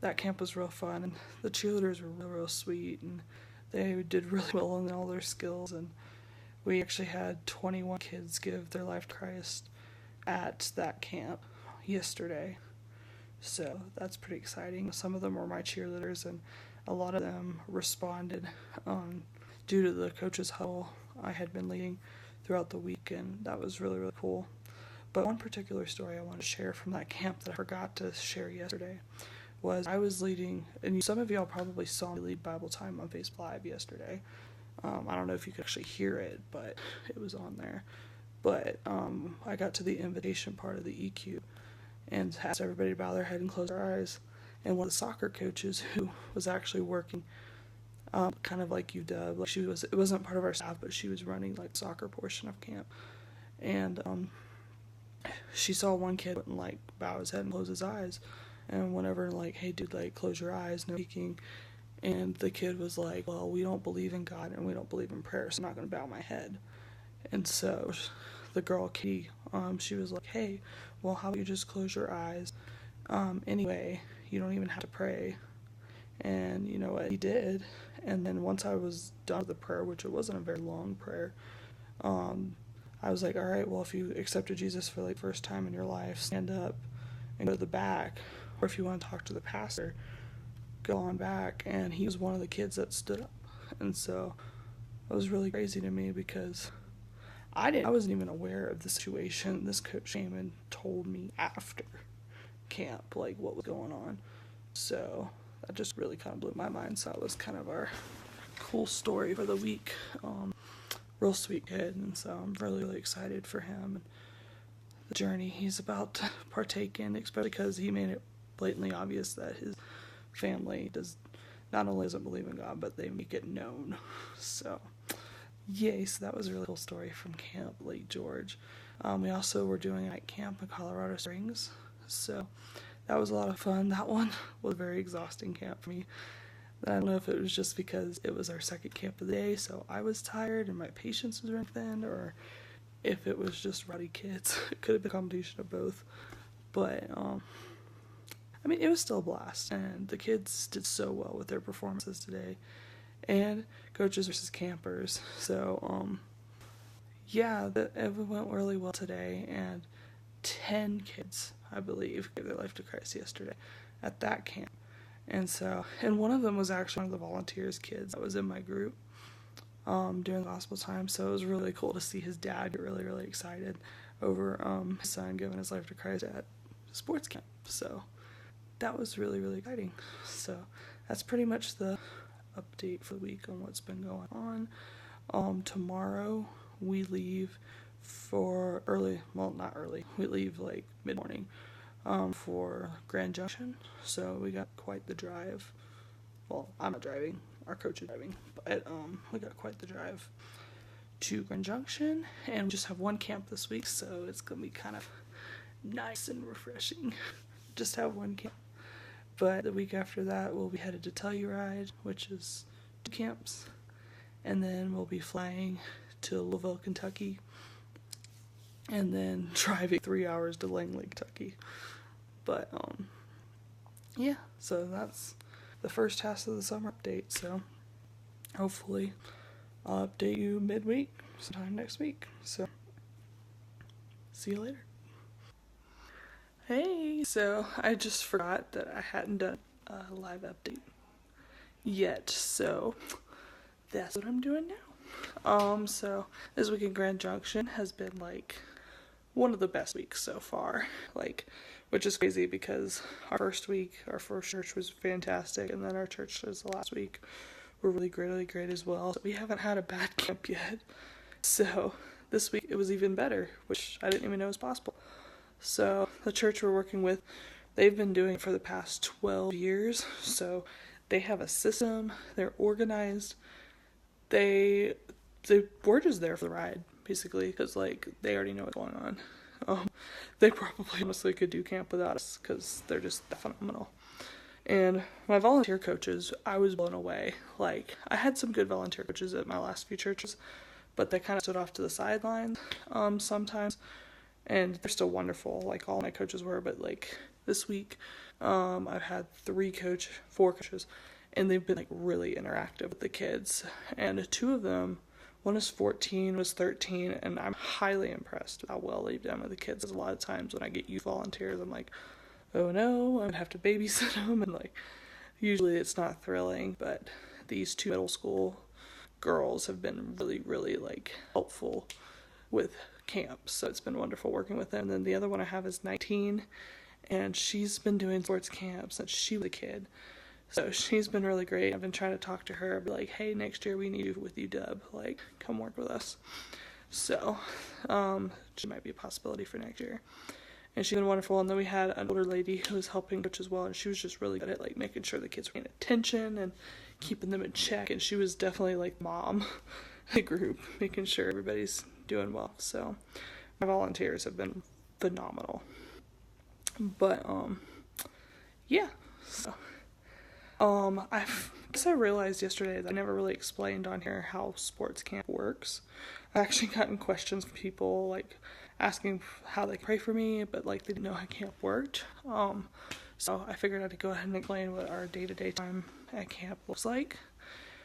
that camp was real fun, and the cheerleaders were real sweet, and they did really well in all their skills. And we actually had 21 kids give their life to Christ at that camp yesterday. So that's pretty exciting. Some of them were my cheerleaders, and a lot of them responded due to the coach's huddle I had been leading throughout the week, and that was really, really cool. But one particular story I want to share from that camp that I forgot to share yesterday was I was leading, and some of y'all probably saw me lead Bible time on Facebook Live yesterday. I don't know if you could actually hear it, but it was on there. But I got to the invitation part of the EQ and asked everybody to bow their head and close their eyes. And one of the soccer coaches, who was actually working kind of like UW, like it wasn't part of our staff, but she was running like the soccer portion of camp. And she saw one kid wouldn't like bow his head and close his eyes, and whenever like, hey dude, like close your eyes, no speaking. And the kid was like, well, we don't believe in God and we don't believe in prayer, so I'm not going to bow my head. And so the girl, Katie, she was like, hey, well, how about you just close your eyes? Anyway, you don't even have to pray. And you know what? He did. And then once I was done with the prayer, which it wasn't a very long prayer, I was like, all right, well, if you accepted Jesus for like first time in your life, stand up and go to the back. Or if you want to talk to the pastor, go on back. And he was one of the kids that stood up. And so it was really crazy to me, because I wasn't even aware of the situation. This coach came and told me after camp, like, what was going on. So that just really kind of blew my mind. So that was kind of our cool story for the week. Real sweet kid, and so I'm really, really excited for him and the journey he's about to partake in, especially because he made it blatantly obvious that his family not only doesn't believe in God, but they make it known. So yay, so that was a really cool story from Camp Lake George. We also were doing a night camp in Colorado Springs, so that was a lot of fun. That one was a very exhausting camp for me. I don't know if it was just because it was our second camp of the day, so I was tired and my patience was running thin, or if it was just rowdy kids. It could have been a combination of both. But, I mean, it was still a blast, and the kids did so well with their performances today. And coaches versus campers. So, yeah, it went really well today, and 10 kids, I believe, gave their life to Christ yesterday at that camp. And one of them was actually one of the volunteers' kids that was in my group during gospel time. So it was really cool to see his dad get really, really excited over his son giving his life to Christ at sports camp. So that was really, really exciting. So that's pretty much the update for the week on what's been going on. Tomorrow we leave for we leave like mid-morning for Grand Junction, so we got quite the drive. Well, I'm not driving, our coach is driving, but we got quite the drive to Grand Junction, and we just have one camp this week, so it's gonna be kind of nice and refreshing. Just have one camp. But the week after that, we'll be headed to Telluride, which is 2 camps, and then we'll be flying to Louisville, Kentucky, and then driving 3 hours to Langley, Kentucky. But, yeah, so that's the first half of the summer update, so hopefully I'll update you midweek, sometime next week, so see you later. Hey, so I just forgot that I hadn't done a live update yet, so that's what I'm doing now. So this week in Grand Junction has been like one of the best weeks so far, which is crazy because our first church was fantastic, and then our churches the last week were really great as well. So we haven't had a bad camp yet. So this week it was even better, which I didn't even know was possible. So the church we're working with, they've been doing it for the past 12 years. So they have a system, they're organized, we're just there for the ride, basically, because they already know what's going on. They probably honestly could do camp without us because they're just phenomenal. And my volunteer coaches, I was blown away. I had some good volunteer coaches at my last few churches, but they kind of stood off to the sidelines sometimes, and they're still wonderful, all my coaches were. But this week I've had 4 coaches, and they've been really interactive with the kids, and 2 of them, one is 14, was 13, and I'm highly impressed with how well they've done with the kids. Because a lot of times when I get youth volunteers, I'm like, oh no, I'm going to have to babysit them, and usually it's not thrilling, but these 2 middle school girls have been really, really helpful with camp, so it's been wonderful working with them. And then the other one I have is 19, and she's been doing sports camp since she was a kid. So she's been really great. I've been trying to talk to her, be like, hey, next year we need you with UW, come work with us. So, she might be a possibility for next year. And she's been wonderful. And then we had an older lady who was helping coach as well, and she was just really good at making sure the kids were paying attention and keeping them in check. And she was definitely mom of the group, making sure everybody's doing well. So my volunteers have been phenomenal. But yeah. So I guess I realized yesterday that I never really explained on here how sports camp works. I've actually gotten questions from people asking how they pray for me, but they didn't know how camp worked. So I figured I'd go ahead and explain what our day-to-day time at camp looks like.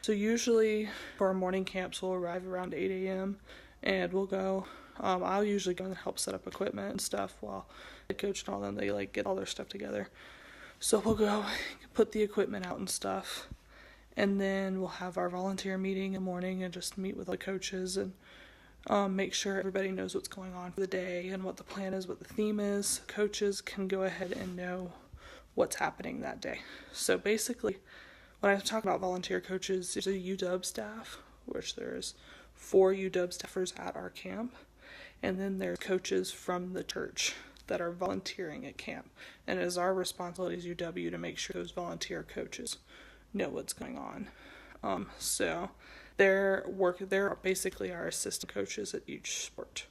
So usually for our morning camps, we'll arrive around 8 a.m. and we'll go. I'll usually go and help set up equipment and stuff while the coach and all them, they get all their stuff together. So we'll go put the equipment out and stuff, and then we'll have our volunteer meeting in the morning and just meet with the coaches and make sure everybody knows what's going on for the day and what the plan is, what the theme is. Coaches can go ahead and know what's happening that day. So basically, when I talk about volunteer coaches, there's a UW staff, which there's 4 UW staffers at our camp, and then there's coaches from the church that are volunteering at camp. And it is our responsibility as UW to make sure those volunteer coaches know what's going on. So they're basically our assistant coaches at each sport.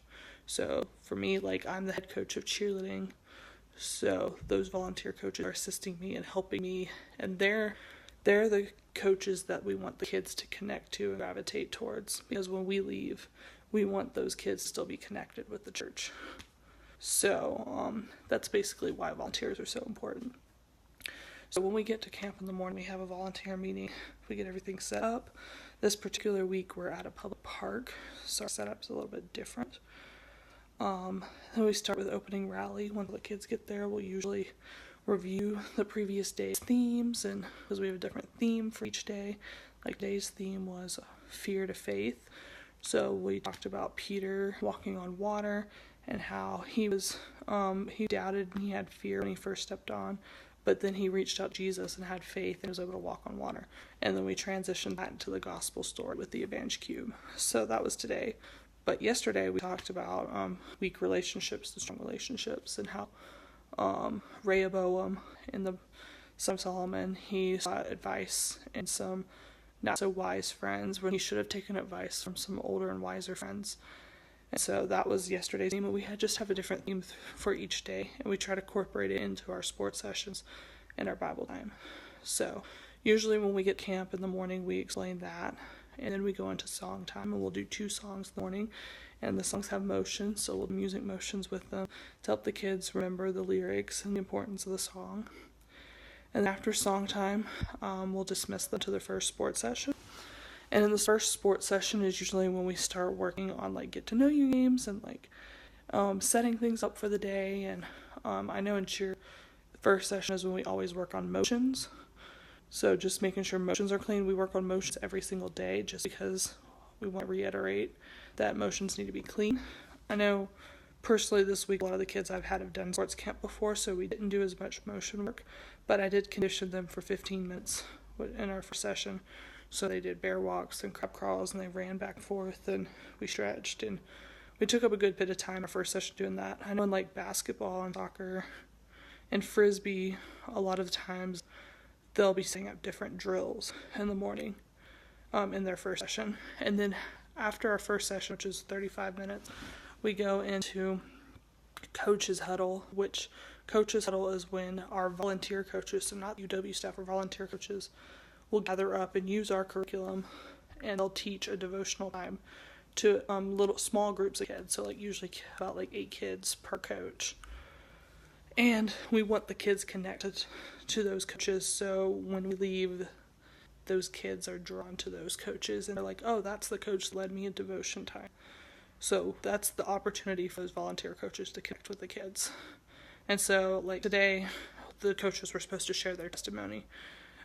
So for me, like, I'm the head coach of cheerleading, so those volunteer coaches are assisting me and helping me, and they're the coaches that we want the kids to connect to and gravitate towards, because when we leave, we want those kids to still be connected with the church. So that's basically why volunteers are so important. So when we get to camp in the morning, we have a volunteer meeting. We get everything set up. This particular week, we're at a public park, so our setup's a little bit different. Then we start with opening rally. When the kids get there, we'll usually review the previous day's themes, and because we have a different theme for each day. Like, today's theme was fear to faith. So we talked about Peter walking on water and how he doubted and he had fear when he first stepped on, but then he reached out to Jesus and had faith and was able to walk on water. And then we transitioned that into the gospel story with the Evangel Cube. So that was today. But yesterday we talked about weak relationships to strong relationships, and how Rehoboam in the Song of Solomon, he sought advice in some not so wise friends when he should have taken advice from some older and wiser friends. And so that was yesterday's theme, and we just have a different theme for each day, and we try to incorporate it into our sports sessions and our Bible time. So usually when we get camp in the morning, we explain that, and then we go into song time, and we'll do 2 songs in the morning, and the songs have motions, so we'll do music motions with them to help the kids remember the lyrics and the importance of the song. And after song time, we'll dismiss them to the first sports session. And in the first sports session is usually when we start working on, like, get to know you games and, like, setting things up for the day. And I know in cheer, the first session is when we always work on motions. So just making sure motions are clean. We work on motions every single day just because we want to reiterate that motions need to be clean. I know personally this week a lot of the kids I've had have done sports camp before, so we didn't do as much motion work, but I did condition them for 15 minutes in our first session. So they did bear walks and crab crawls, and they ran back and forth, and we stretched, and we took up a good bit of time our first session doing that. I know in, like, basketball and soccer and frisbee, a lot of times they'll be setting up different drills in the morning in their first session. And then after our first session, which is 35 minutes, we go into Coach's Huddle, which Coach's Huddle is when our volunteer coaches, so not UW staff or volunteer coaches, will gather up and use our curriculum, and they'll teach a devotional time to little small groups of kids, so like usually about like 8 kids per coach. And we want the kids connected to those coaches, so when we leave, those kids are drawn to those coaches, and they're like, oh, that's the coach that led me in devotion time. So that's the opportunity for those volunteer coaches to connect with the kids. And so, like, today, the coaches were supposed to share their testimony,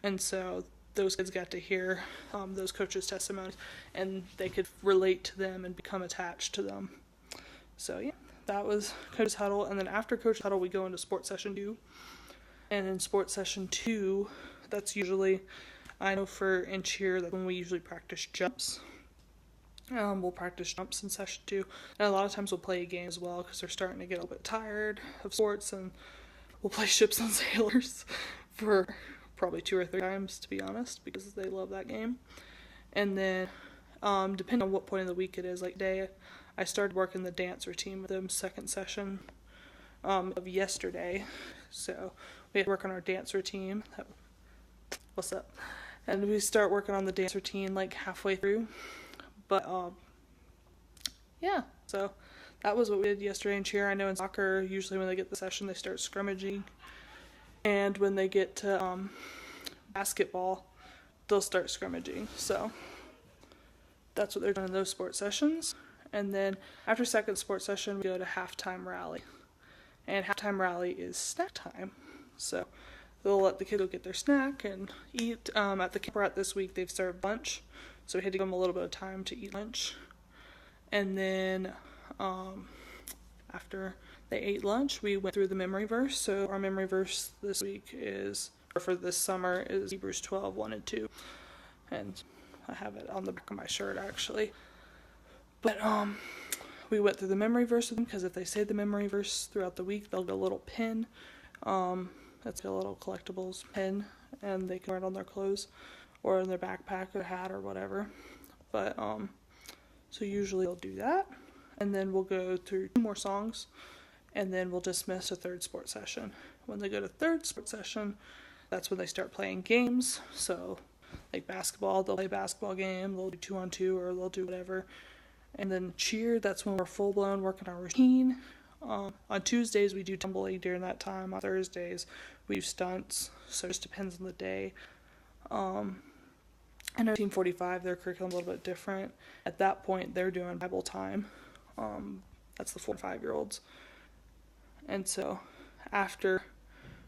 and so those kids got to hear those coaches' testimonies, and they could relate to them and become attached to them. So yeah, that was Coach's Huddle. And then after Coach's Huddle, we go into sports session 2. And in sports session 2, that's usually, I know for in cheer, that when we usually practice jumps. We'll practice jumps in session 2. And a lot of times we'll play a game as well, because they're starting to get a little bit tired of sports, and we'll play Ships and Sailors for probably 2 or 3 times, to be honest, because they love that game. And then depending on what point of the week it is, like today I started working the dance routine with them second session of yesterday, so we had to work on our dance routine. What's up? And we start working on the dance routine like halfway through, but yeah, so that was what we did yesterday in cheer. I know in soccer, usually when they get the session, they start scrimmaging. And when they get to basketball, they'll start scrimmaging. So that's what they're doing in those sports sessions. And then after second sports session, we go to halftime rally. And halftime rally is snack time. So they'll let the kids go get their snack and eat. At the camp we're at this week, they've served lunch. So we had to give them a little bit of time to eat lunch. And then after they ate lunch, we went through the memory verse. So our memory verse this week for this summer, is Hebrews 12, 1 and 2. And I have it on the back of my shirt, actually. But we went through the memory verse with them, because if they say the memory verse throughout the week, they'll get a little pin. That's a little collectibles pin, and they can wear it on their clothes or in their backpack or hat or whatever. But so usually they'll do that, and then we'll go through 2 more songs, and then we'll dismiss a third sports session. When they go to third sports session, that's when they start playing games. So like basketball, they'll play a basketball game, they'll do 2-on-2, or they'll do whatever. And then cheer, that's when we're full-blown working our routine. On Tuesdays, we do tumbling during that time. On Thursdays, we do stunts, so it just depends on the day. I know Team 45, their curriculum a little bit different. At that point, they're doing Bible time. That's the 4 and 5-year-olds. And so after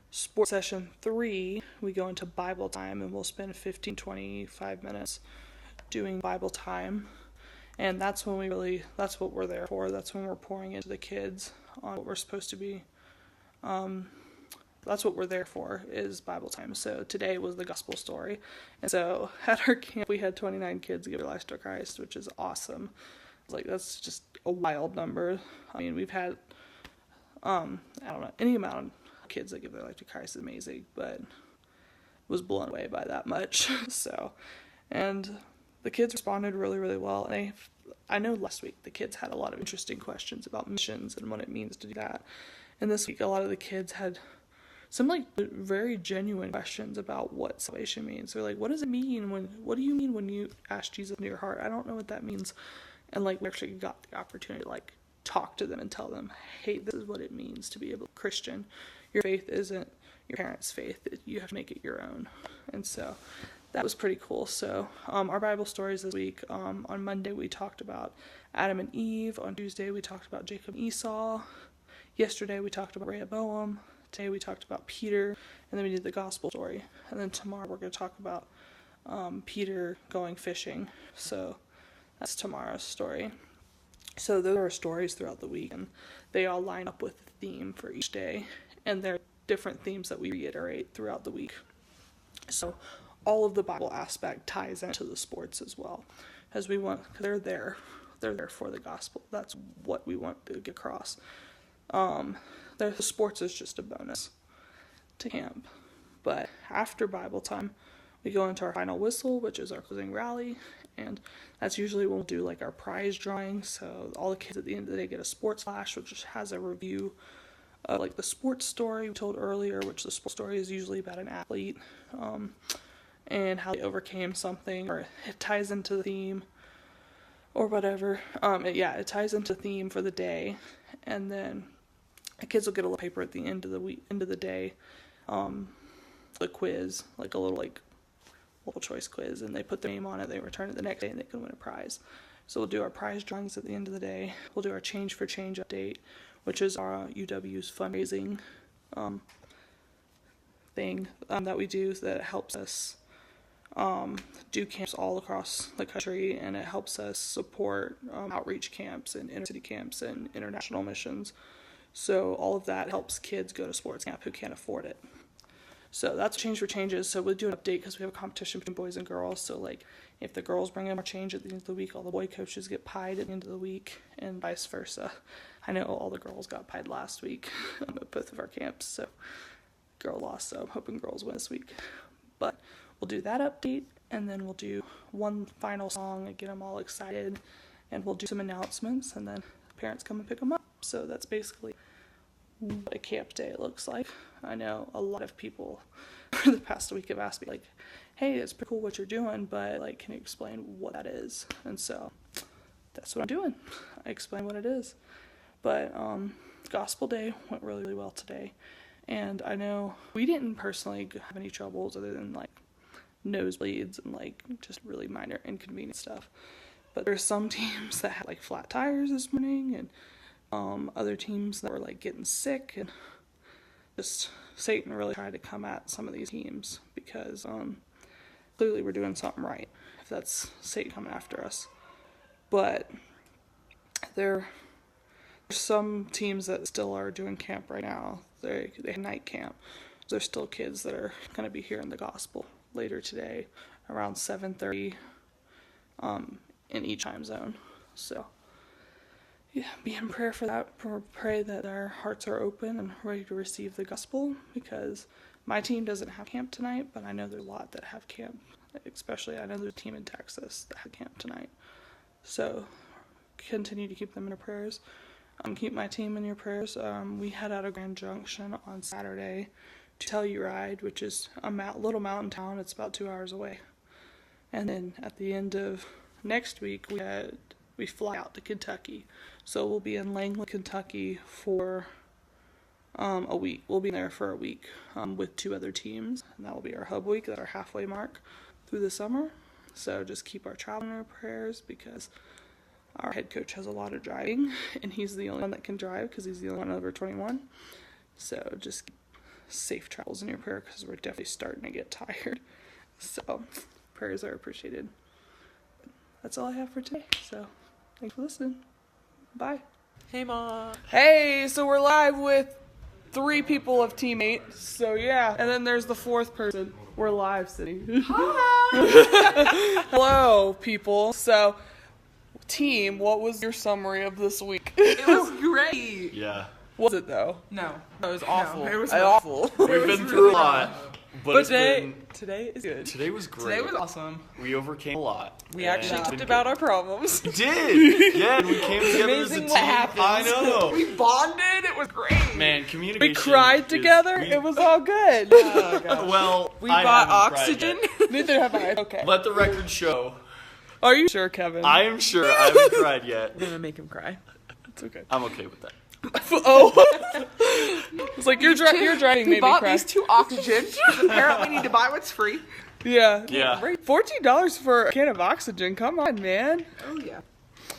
sports session 3, we go into Bible time, and we'll spend 15-25 minutes doing Bible time. And that's when that's what we're there for. That's when we're pouring into the kids on what we're supposed to be. That's what we're there for, is Bible time. So today was the gospel story. And so at our camp, we had 29 kids give their lives to Christ, which is awesome. Like, that's just a wild number. I mean, we've had, I don't know, any amount of kids that give their life to Christ is amazing, but was blown away by that much. So, and the kids responded really, really well. And I know last week the kids had a lot of interesting questions about missions and what it means to do that. And this week a lot of the kids had some like very genuine questions about what salvation means. They're like, what does it mean what do you mean when you ask Jesus into your heart? I don't know what that means. And like, we actually got the opportunity to like talk to them and tell them, hey, this is what it means to be a Christian. Your faith isn't your parents' faith. You have to make it your own. And so that was pretty cool. So our Bible stories this week, on Monday we talked about Adam and Eve. On Tuesday we talked about Jacob and Esau. Yesterday we talked about Rehoboam. Today we talked about Peter, and then we did the gospel story. And then tomorrow we're going to talk about Peter going fishing. So that's tomorrow's story. So there are stories throughout the week, and they all line up with the theme for each day. And there are different themes that we reiterate throughout the week. So all of the Bible aspect ties into the sports as well, as we want, because they're there for the gospel. That's what we want to get across. The sports is just a bonus to camp. But after Bible time, we go into our final whistle, which is our closing rally, and that's usually when we'll do like our prize drawing. So all the kids at the end of the day get a sports flash, which has a review of like the sports story we told earlier, which the sports story is usually about an athlete, and how they overcame something, or it ties into the theme or whatever. It ties into the theme for the day. And then the kids will get a little paper at the end of the day, the quiz, like a little like multiple choice quiz, and they put their name on it, they return it the next day, and they can win a prize. So we'll do our prize drawings at the end of the day. We'll do our change for change update, which is our UW's fundraising thing that we do, that helps us do camps all across the country, and it helps us support outreach camps and inner city camps and international missions. So all of that helps kids go to sports camp who can't afford it. So that's change for changes. So we'll do an update because we have a competition between boys and girls. So like, if the girls bring in more change at the end of the week, all the boy coaches get pied at the end of the week, and vice versa. I know all the girls got pied last week at both of our camps. So girl lost, so I'm hoping girls win this week. But we'll do that update, and then we'll do one final song and get them all excited, and we'll do some announcements, and then parents come and pick them up. So that's basically what a camp day looks like. I know a lot of people for the past week have asked me, like, hey, it's pretty cool what you're doing, but like, can you explain what that is? And so that's what I'm doing. I explain what it is. But gospel day went really, really well today. And I know we didn't personally have any troubles other than like nosebleeds and like just really minor inconvenient stuff. But there's some teams that had like flat tires this morning, and other teams that were like getting sick, and just Satan really tried to come at some of these teams, because clearly we're doing something right if that's Satan coming after us. But there's some teams that still are doing camp right now. They have night camp. So there's still kids that are going to be hearing the gospel later today around 7:30 in each time zone. So yeah, be in prayer for that. Pray that our hearts are open and ready to receive the gospel, because my team doesn't have camp tonight, but I know there's a lot that have camp. Especially, I know there's a team in Texas that had camp tonight. So continue to keep them in your prayers. Keep my team in your prayers. We head out of Grand Junction on Saturday to Telluride, which is a little mountain town. It's about 2 hours away. And then at the end of next week, we fly out to Kentucky. So we'll be in Langley, Kentucky for a week. We'll be there for a week with 2 other teams. And that will be our hub week, that's our halfway mark through the summer. So just keep our travel in our prayers, because our head coach has a lot of driving, and he's the only one that can drive because he's the only one over 21. So just keep safe travels in your prayer, because we're definitely starting to get tired. So prayers are appreciated. That's all I have for today. So thanks for listening. Bye. Hey, Mom. Hey, so we're live with 3 people of teammates. So yeah, and then there's the 4th person. We're live, City. Hi. Hello, people. So team, what was your summary of this week? It was great. Yeah. Was it though? No, it was awful. No, it was awful. We've been through a lot, but today is good. Today was great. Today was awesome. We overcame a lot. We actually talked about our problems. We did. Yeah, and we came together as a team. Amazing what happened. I know. We bonded. It was great. Man, communication. We cried together. It was all good. Oh, gosh. Well, we I bought haven't oxygen. Neither have I. Okay. Let the record show. Are you sure, Kevin? I am sure. I haven't cried yet. I'm gonna make him cry. It's okay. I'm okay with that. Oh. It's like you're driving. We made bought me cry. these 2 oxygen. Apparently, we need to buy what's free. Yeah. Yeah. $14 for a can of oxygen. Come on, man. Oh yeah.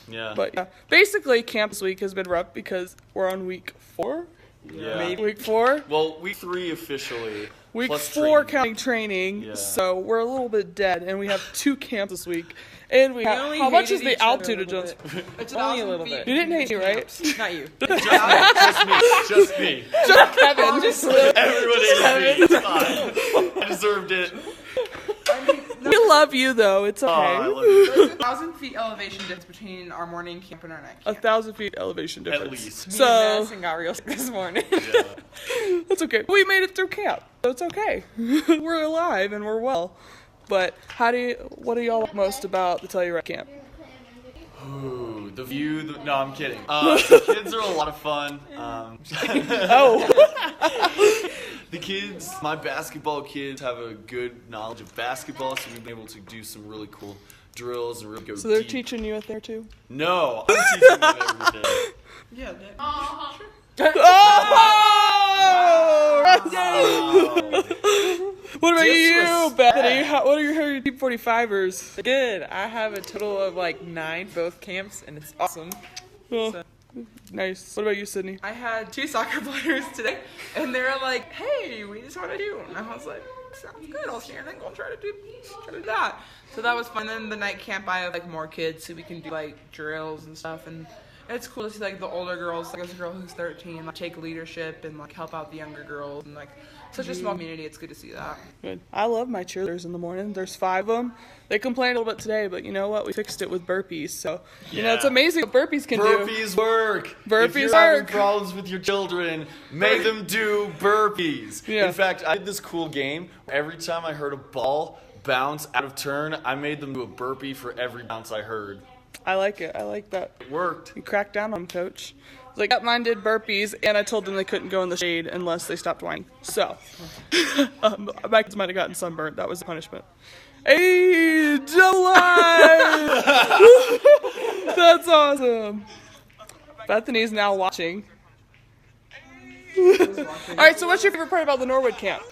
Yeah. But yeah, basically camp this week has been rough because we're on week 4. Yeah. Maybe. Week 4. Well, week 3 officially. Week plus 4 training. counting training. Yeah. So we're a little bit dead, and we have 2 camps this week. And we only how much hated is the each other altitude a little adjustment? It's only a little bit. You didn't hate me, right? Not you. Just me. Kevin. Everyone hated me. It's fine. I deserved it. We love you though. It's okay. Oh, I love you. There's 1,000 feet elevation difference between our morning camp and our night camp. 1,000 feet elevation difference. At least. Me and So Madison got real sick this morning. Yeah. that's okay. We made it through camp, so it's okay. We're alive and we're well. But what do y'all like most about the Telluride camp? Ooh, the view. No, I'm kidding. The kids are a lot of fun. Oh. The kids, my basketball kids, have a good knowledge of basketball, so we've been able to do some really cool drills and really go So they're deep. teaching you it there too? No, I'm teaching them every day. Yeah. Oh! What about you, Bethany? What are your Team 45ers? Good. I have a total of like 9 both camps, and it's awesome. Oh, So- nice. What about you, Sydney? I had 2 soccer players today, and they were like, "Hey, we just want to do," and I was like, "Sounds good. I'll stand and go and try to do that." So that was fun. Then the night camp, I have like more kids, so we can do like drills and stuff, and it's cool to see like the older girls, like there's a girl who's 13, like take leadership and like help out the younger girls, and like such a small community. It's good to see that. Good. I love my cheerleaders in the morning. There's 5 of them. They complained a little bit today, but you know what? We fixed it with burpees. So, you know, it's Yeah. amazing what burpees can do. Burpees work. If Burpees you're having work. problems with your children, make them do burpees. Yeah. In fact, I did this cool game. Every time I heard a ball bounce out of turn, I made them do a burpee for every bounce I heard. I like it. I like that. It worked. You cracked down on them, Coach. It's like, yep, mine did burpees, and I told them they couldn't go in the shade unless they stopped whining. So, my kids might have gotten sunburnt. That was the punishment. Hey, July! That's awesome. Bethany's now watching. All right, so what's your favorite part about the Norwood camp?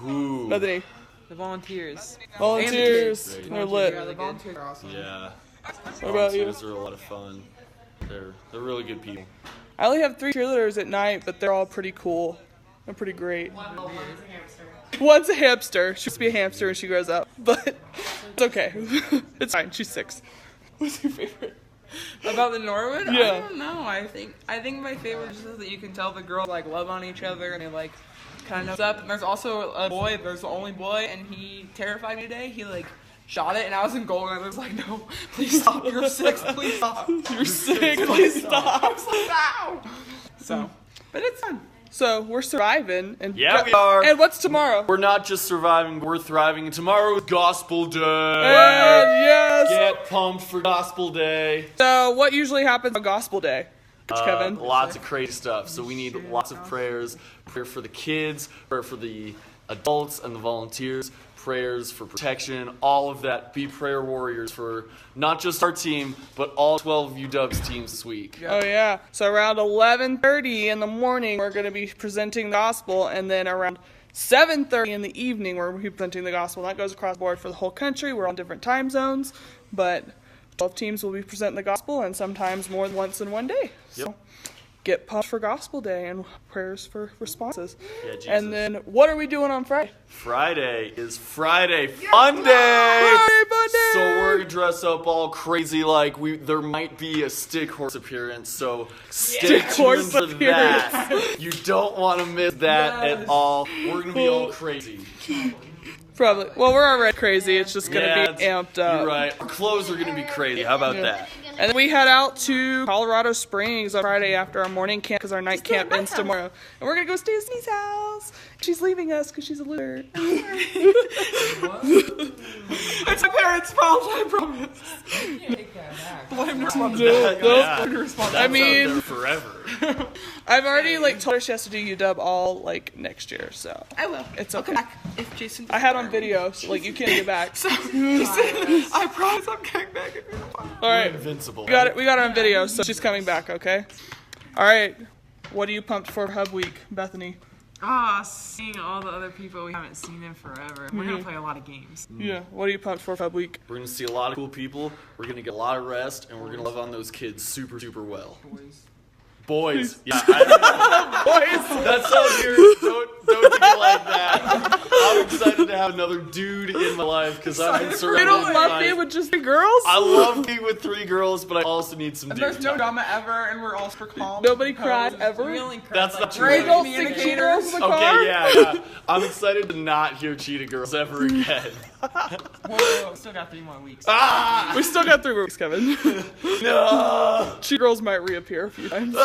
Ooh. Bethany. The volunteers. Volunteers. And the kids. They're lit. Yeah, the volunteers are awesome. Yeah. What about you? Volunteers are a lot of fun. They're really good people. I only have 3 cheerleaders at night, but they're all pretty cool. They're pretty great. One's a hamster. She wants to be a hamster when she grows up, but it's okay. It's fine. She's 6. What's your favorite? About the Norwood? Yeah. I don't know. I think my favorite is just that you can tell the girls like love on each other and they like kind of up. And there's also a boy. There's the only boy, and he terrified me today. He like shot it, and I was in goal, and I was like, no, please stop. You're 6. Please stop. You're sick. Please stop. I was like, ow. So, but it's fun. So we're surviving, and Yeah, we are. And what's tomorrow? We're not just surviving, we're thriving. And tomorrow is Gospel Day. And yes. Get pumped for Gospel Day. So what usually happens on Gospel Day, Kevin? Lots of crazy stuff. So we need lots of prayers. Prayer for the kids, prayer for the adults and the volunteers, prayers for protection, all of that. Be prayer warriors for not just our team, but all 12 UW's teams this week. Oh yeah. So around 11:30 in the morning, we're going to be presenting the gospel, and then around 7:30 in the evening, we're going to be presenting the gospel. That goes across the board for the whole country. We're on different time zones, but 12 teams will be presenting the gospel, and sometimes more than once in one day. Yep. So get pumped for Gospel Day and prayers for responses. Yeah, Jesus. And then what are we doing on Friday? Friday is Friday Fun Day. Friday Fun Day! So we're gonna dress up all crazy like there might be a stick horse appearance. So stay Stick horse tuned for that. You don't want to miss that at all. We're gonna be all crazy. Probably. Well, we're already crazy. It's just going to Yeah, be amped up. You're right. Our clothes are gonna be crazy. How about that? And then we head out to Colorado Springs on Friday after our morning camp because our night camp ends tomorrow. And we're going to go stay at Snee's house. She's leaving us because she's a loser. It's my parents' fault, I promise. You can't take that back. Blame responsibility. I mean, There forever. I've already told her she has to do UW all next year, so I will. it's I'll okay. come back if Jason. I had on video, so you can't get back. I promise I'm coming back if you're fine. All right, Invincible. we got it on video, so she's coming back. Okay. All right. What are you pumped for Hub Week, Bethany? Seeing all the other people we haven't seen in forever. We're gonna play a lot of games. Yeah. What are you pumped for Hub Week? We're gonna see a lot of cool people. We're gonna get a lot of rest, and we're gonna love on those kids super, super well. Boys. Yeah. Boys. That sounds weird. Don't think it like that. I'm excited to have another dude in my life because I've been You surrounded don't love by. being with just the girls? I love being with 3 girls, but I also need some dude There's no time. drama ever, and we're all super calm. Nobody cried ever? We only cry. That's not true. great All 6 girls in the car? Okay, yeah. I'm excited to not hear Cheetah Girls ever again. Whoa, still got 3 more weeks. We still got 3 weeks, Kevin. No. She girls might reappear a few times.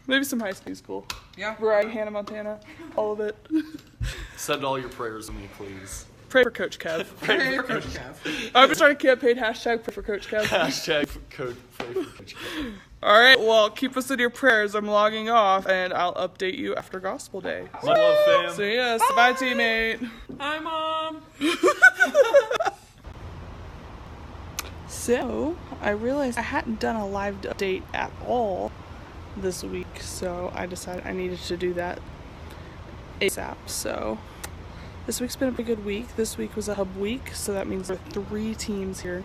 Maybe some high school. Yeah. Variety, Hannah Montana, all of it. Send all your prayers to me, please. Pray for Coach Kev. Hey, Coach Cav. I'm gonna start a campaign, hashtag pray for Coach Kev. Hashtag code pray for Coach K. Alright, well, keep us in your prayers. I'm logging off, and I'll update you after Gospel Day. Much love, fam. So yes, bye teammate. Hi, Mom. So, I realized I hadn't done a live update at all this week, so I decided I needed to do that ASAP. So, this week's been a pretty good week. This week was a hub week, so that means there are 3 teams here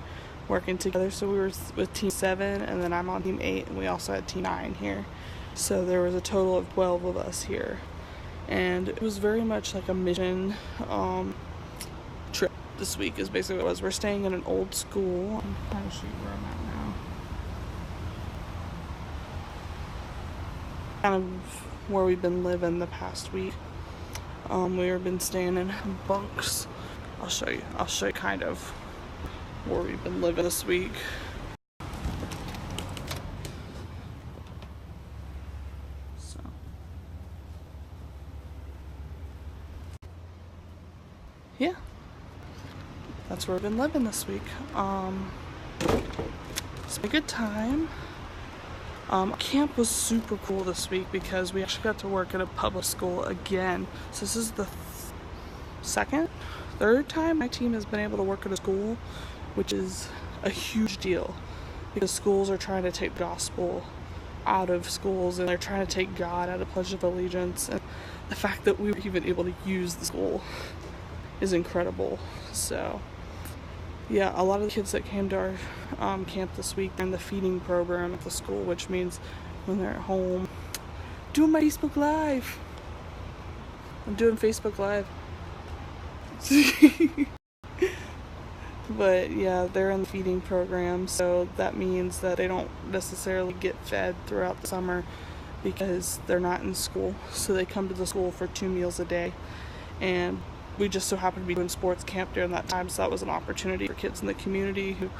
working together. So we were with Team 7, and then I'm on Team 8, and we also had Team 9 here. So there was a total of 12 of us here. And it was very much like a mission trip this week is basically what it was. We're staying in an old school. I'm trying to show you where I'm at now. Kind of where we've been living the past week. We've been staying in bunks. I'll show you kind of where we've been living this week. So. Yeah. That's where we've been living this week. It's been a good time. Camp was super cool this week because we actually got to work at a public school again. So this is the third time my team has been able to work at a school, which is a huge deal because schools are trying to take gospel out of schools and they're trying to take God out of Pledge of Allegiance, and the fact that we were even able to use the school is incredible. So yeah, a lot of the kids that came to our camp this week are in the feeding program at the school, which means when they're at home, doing my Facebook Live. I'm doing Facebook Live. But yeah, they're in the feeding program, so that means that they don't necessarily get fed throughout the summer because they're not in school. So they come to the school for 2 meals a day. And we just so happen to be doing sports camp during that time, so that was an opportunity for kids in the community who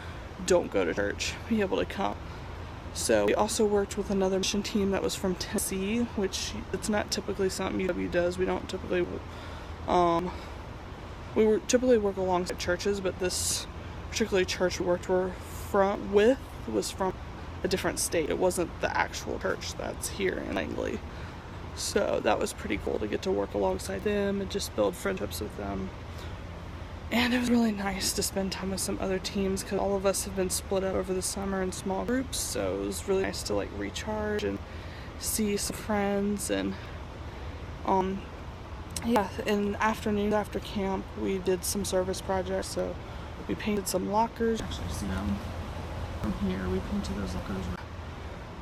don't go to church to be able to come. So we also worked with another mission team that was from Tennessee, which it's not typically something UW does. We don't typically typically work alongside churches, but this particular church we worked with was from a different state. It wasn't the actual church that's here in Langley. So that was pretty cool to get to work alongside them and just build friendships with them. And it was really nice to spend time with some other teams because all of us have been split up over the summer in small groups. So it was really nice to like recharge and see some friends. And yeah, in the afternoon after camp, we did some service projects. So we painted some lockers. Actually, see them from here. We painted those lockers.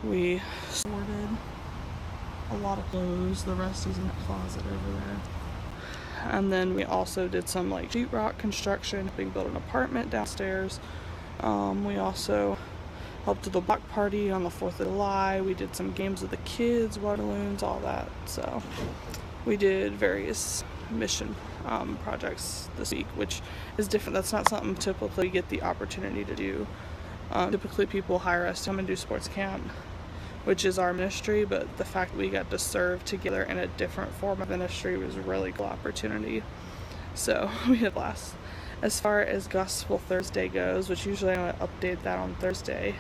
We sorted a lot of clothes. The rest is in the closet over there. And then we also did some like sheetrock construction, helping build an apartment downstairs. We also helped with the block party on the 4th of July. We did some games with the kids, water balloons, all that. So we did various mission projects this week, which is different. That's not something typically you get the opportunity to do. Typically people hire us to come and do sports camp, which is our ministry, but the fact that we got to serve together in a different form of ministry was a really cool opportunity. So we had a blast. As far as Gospel Thursday goes, which usually I update that on Thursday,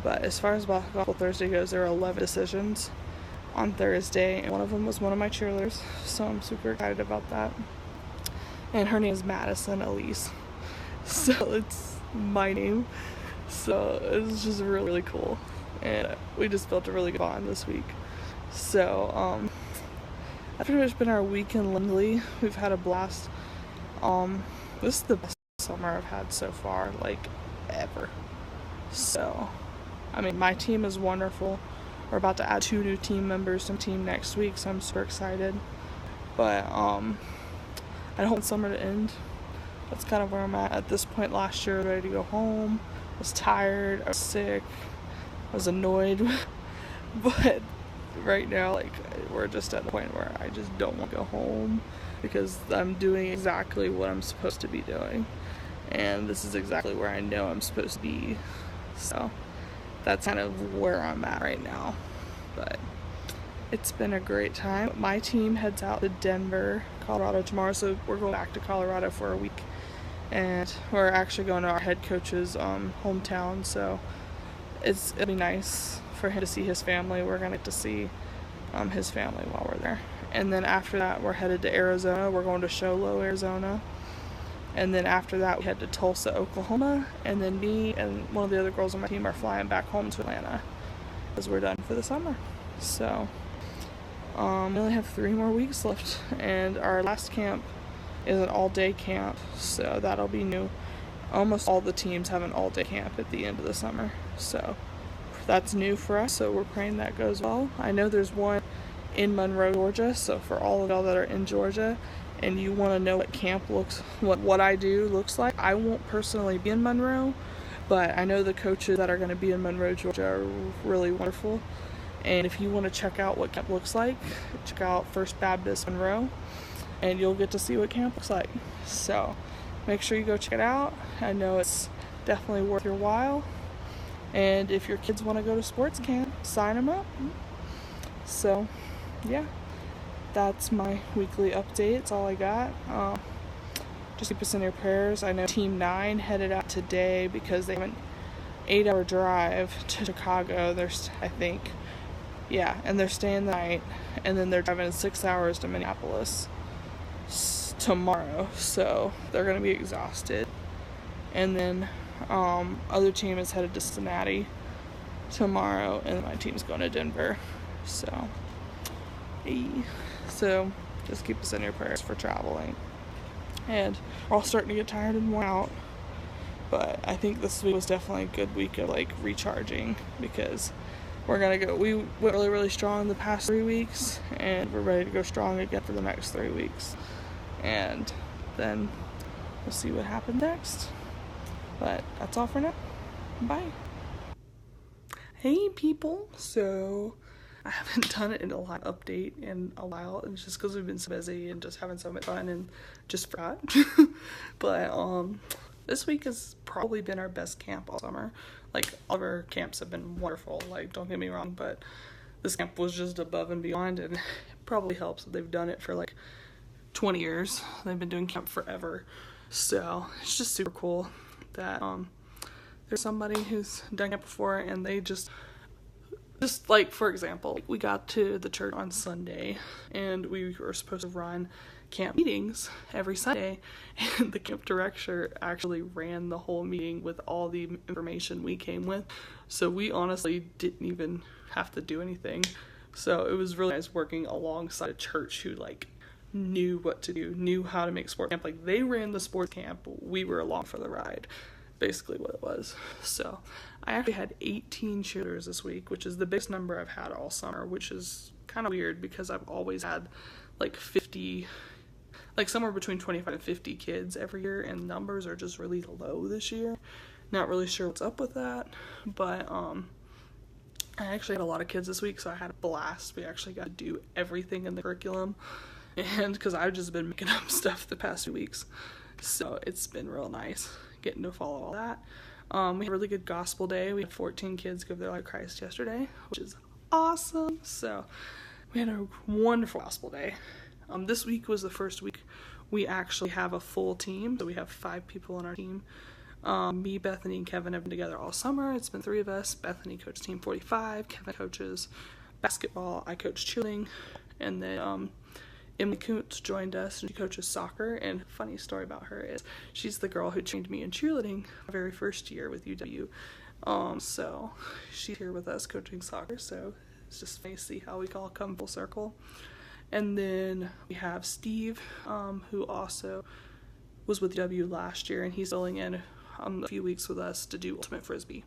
but as far as Gospel Thursday goes, there are 11 decisions on Thursday, and one of them was one of my cheerleaders, so I'm super excited about that. And her name is Madison Elise, so it's my name, so it was just really, really cool. And we just built a really good bond this week. So, that's pretty much been our week in Langley. We've had a blast. This is the best summer I've had so far, like, ever. So, I mean, my team is wonderful. We're about to add 2 new team members to the team next week, so I'm super excited. But, I don't want summer to end. That's kind of where I'm at this point last year, ready to go home. I was tired, I was sick. I was annoyed, but right now, like, we're just at the point where I just don't want to go home because I'm doing exactly what I'm supposed to be doing, and this is exactly where I know I'm supposed to be, so that's kind of where I'm at right now. But it's been a great time. My team heads out to Denver, Colorado tomorrow, so we're going back to Colorado for a week, and we're actually going to our head coach's hometown, so it'll be nice for him to see his family. We're going to get to see his family while we're there. And then after that, we're headed to Arizona. We're going to Show Low, Arizona. And then after that, we head to Tulsa, Oklahoma. And then me and one of the other girls on my team are flying back home to Atlanta because we're done for the summer. So we only have 3 more weeks left. And our last camp is an all-day camp, so that'll be new. Almost all the teams have an all-day camp at the end of the summer, so that's new for us, so we're praying that goes well. I know there's one in Monroe, Georgia, so for all of y'all that are in Georgia and you want to know what camp what I do looks like, I won't personally be in Monroe, but I know the coaches that are going to be in Monroe, Georgia are really wonderful, and if you want to check out what camp looks like, check out First Baptist Monroe, and you'll get to see what camp looks like. So make sure you go check it out. I know it's definitely worth your while. And if your kids want to go to sports camp, sign them up. So, yeah. That's my weekly update. That's all I got. Just keep us in your prayers. I know Team 9 headed out today because they have an 8-hour drive to Chicago. And they're staying the night. And then they're driving 6 hours to Minneapolis tomorrow, so they're going to be exhausted. And then other team is headed to Cincinnati tomorrow, and my team's going to Denver. So just keep us in your prayers for traveling. And we're all starting to get tired and worn out, but I think this week was definitely a good week of like recharging because we went really, really strong the past 3 weeks, and we're ready to go strong again for the next 3 weeks. And then we'll see what happens next. But that's all for now. Bye. Hey people, so I haven't done it in a live update in a while, and it's just because we've been so busy and just having so much fun and just forgot. But this week has probably been our best camp all summer. Like, all of our camps have been wonderful, like, don't get me wrong, but this camp was just above and beyond, and it probably helps that they've done it for like 20 years. They've been doing camp forever, so it's just super cool that there's somebody who's done it before, and they just like, for example, we got to the church on Sunday, and we were supposed to run camp meetings every Sunday, and the camp director actually ran the whole meeting with all the information we came with, so we honestly didn't even have to do anything. So it was really nice working alongside a church who like knew what to do, knew how to make sports camp. Like, they ran the sports camp, we were along for the ride, basically what it was. So I actually had 18 cheerleaders this week, which is the biggest number I've had all summer, which is kind of weird because I've always had like 50, like somewhere between 25 and 50 kids every year, and numbers are just really low this year. Not really sure what's up with that, but I actually had a lot of kids this week, so I had a blast. We actually got to do everything in the curriculum, and because I've just been making up stuff the past 2 weeks, so it's been real nice getting to follow all that. We had a really good gospel day. We had 14 kids give their life to Christ yesterday, which is awesome. So we had a wonderful gospel day. This week was the first week we actually have a full team, so we have 5 people on our team. Me, Bethany, and Kevin have been together all summer. It's been 3 of us. Bethany coaches Team 45, Kevin coaches basketball, I coach cheerleading, and then Emily Kuntz joined us, and she coaches soccer. And a funny story about her is she's the girl who trained me in cheerleading my very first year with UW. So she's here with us coaching soccer, so it's just funny to see how we all come full circle. And then we have Steve, who also was with UW last year, and he's filling in a few weeks with us to do ultimate frisbee.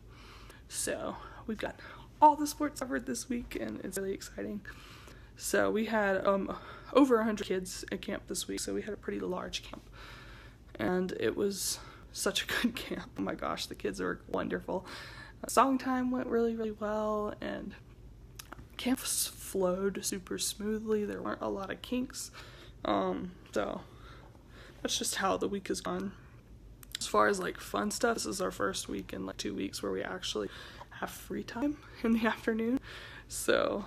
So we've got all the sports covered this week, and it's really exciting. So we had over 100 kids at camp this week, so we had a pretty large camp, and it was such a good camp. Oh my gosh, the kids were wonderful. Song time went really, really well, and camp flowed super smoothly. There weren't a lot of kinks, so that's just how the week has gone. As far as like fun stuff, this is our first week in like 2 weeks where we actually have free time in the afternoon, so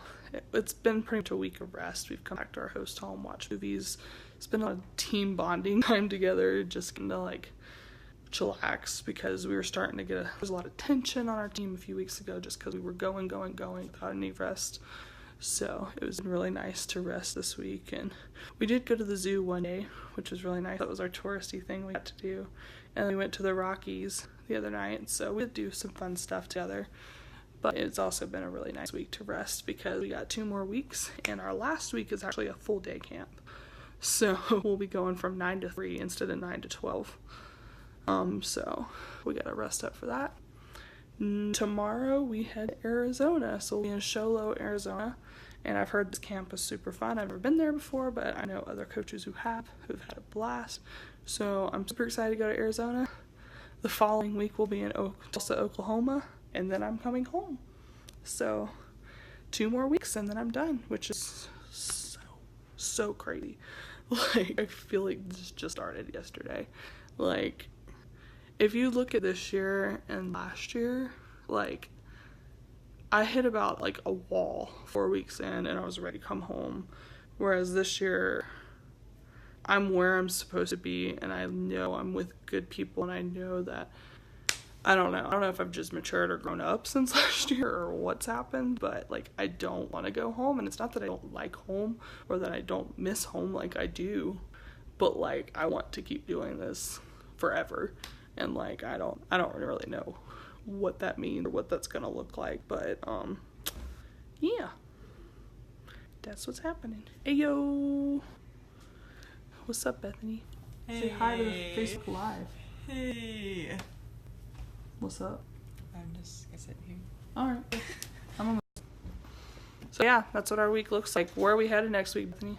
it's been pretty much a week of rest. We've come back to our host home, watch movies, spend a lot of team bonding time together, just getting to like chillax, because we were starting to get there's a lot of tension on our team a few weeks ago just because we were going without any rest. So it was really nice to rest this week, and we did go to the zoo one day, which was really nice. That was our touristy thing we got to do. And we went to the Rockies the other night, so we did do some fun stuff together. But it's also been a really nice week to rest because we got 2 more weeks, and our last week is actually a full day camp. So we'll be going from 9 to 3 instead of 9 to 12. So we gotta rest up for that. Tomorrow we head to Arizona, so we'll be in Show Low, Arizona, and I've heard this camp is super fun. I've never been there before, but I know other coaches who've had a blast. So I'm super excited to go to Arizona. The following week we'll be in Tulsa, Oklahoma, and then I'm coming home. So 2 more weeks and then I'm done, which is so crazy. Like, I feel like this just started yesterday. Like, if you look at this year and last year, like, I hit about like a wall 4 weeks in and I was ready to come home. Whereas this year, I'm where I'm supposed to be, and I know I'm with good people, and I know that, I don't know if I've just matured or grown up since last year or what's happened, but like, I don't want to go home. And it's not that I don't like home or that I don't miss home, like I do, but like, I want to keep doing this forever. And like, I don't really know what that means or what that's gonna look like, but yeah, that's what's happening. Ayo, what's up, Bethany? Hey. Say hi to the Facebook Live. Hey. What's up? I'm just gonna sit here. Alright. So yeah, that's what our week looks like. Where are we headed next week, Bethany?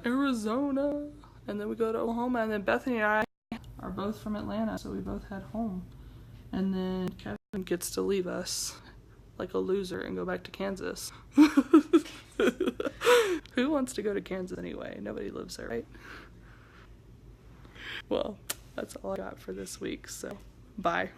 Arizona. And then we go to Oklahoma, and then Bethany and I are both from Atlanta, so we both had home. And then Kevin gets to leave us like a loser and go back to Kansas. Who wants to go to Kansas anyway? Nobody lives there, right? Well, that's all I got for this week, so bye.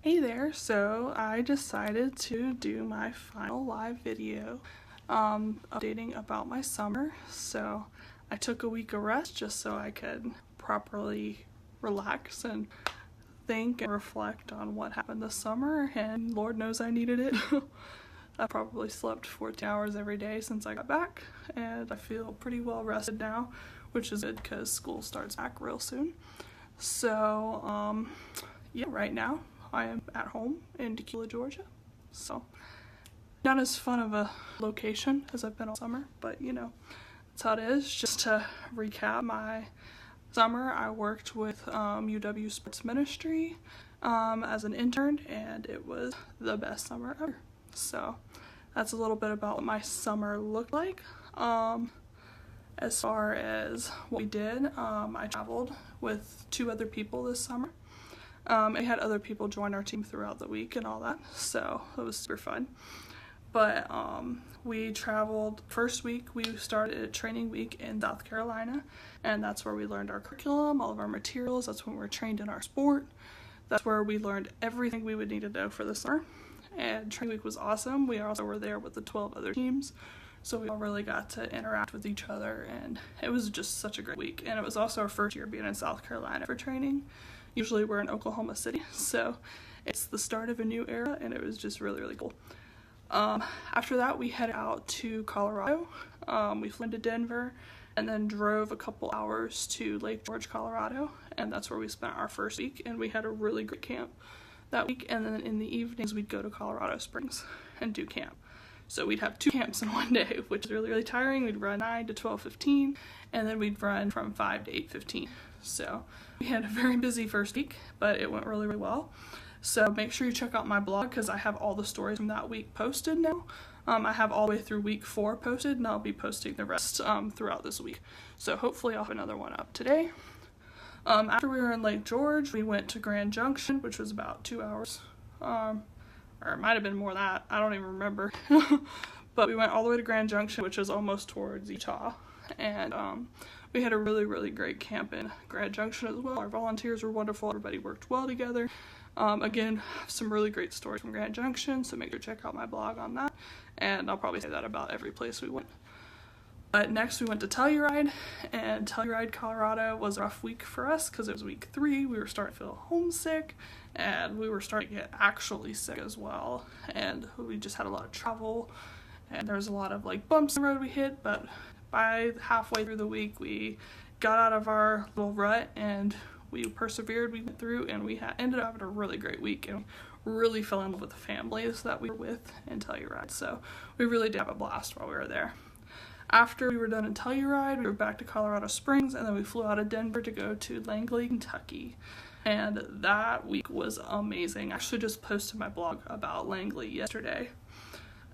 Hey there, so I decided to do my final live video updating about my summer. So I took a week of rest just so I could properly relax and think and reflect on what happened this summer, and Lord knows I needed it. I probably slept 14 hours every day since I got back, and I feel pretty well rested now, which is good because school starts back real soon. So yeah, right now I am at home in Tequila, Georgia. So not as fun of a location as I've been all summer, but you know, that's how it is. Just to recap my summer, I worked with UW Sports Ministry as an intern, and it was the best summer ever. So that's a little bit about what my summer looked like. As far as what we did, I traveled with 2 other people this summer. I had other people join our team throughout the week and all that, so it was super fun. But we traveled, first week we started a training week in South Carolina, and that's where we learned our curriculum, all of our materials. That's when we were trained in our sport. That's where we learned everything we would need to know for the summer. And training week was awesome. We also were there with the 12 other teams, so we all really got to interact with each other, and it was just such a great week. And it was also our first year being in South Carolina for training. Usually we're in Oklahoma City, so it's the start of a new era, and it was just really, really cool. After that, we headed out to Colorado. We flew into Denver and then drove a couple hours to Lake George, Colorado, and that's where we spent our first week, and we had a really great camp that week. And then in the evenings, we'd go to Colorado Springs and do camp. So we'd have 2 camps in one day, which is really, really tiring. We'd run 9 to 12:15, and then we'd run from 5 to 8:15. So we had a very busy first week, but it went really, really well. So make sure you check out my blog because I have all the stories from that week posted now. I have all the way through week 4 posted, and I'll be posting the rest throughout this week. So hopefully I'll have another one up today. After we were in Lake George, we went to Grand Junction, which was about 2 hours. Or it might have been more than that. I don't even remember. But we went all the way to Grand Junction, which is almost towards Utah. And we had a really, really great camp in Grand Junction as well. Our volunteers were wonderful. Everybody worked well together. Again, some really great stories from Grand Junction, so make sure to check out my blog on that. And I'll probably say that about every place we went. But next we went to Telluride, and Telluride, Colorado was a rough week for us because it was week 3. We were starting to feel homesick, and we were starting to get actually sick as well. And we just had a lot of travel, and there was a lot of like bumps in the road we hit, but by halfway through the week we got out of our little rut and we persevered, we went through, and we ended up having a really great week, and really fell in love with the families that we were with in Telluride. So we really did have a blast while we were there. After we were done in Telluride, we were back to Colorado Springs, and then we flew out of Denver to go to Langley, Kentucky. And that week was amazing. I actually just posted my blog about Langley yesterday.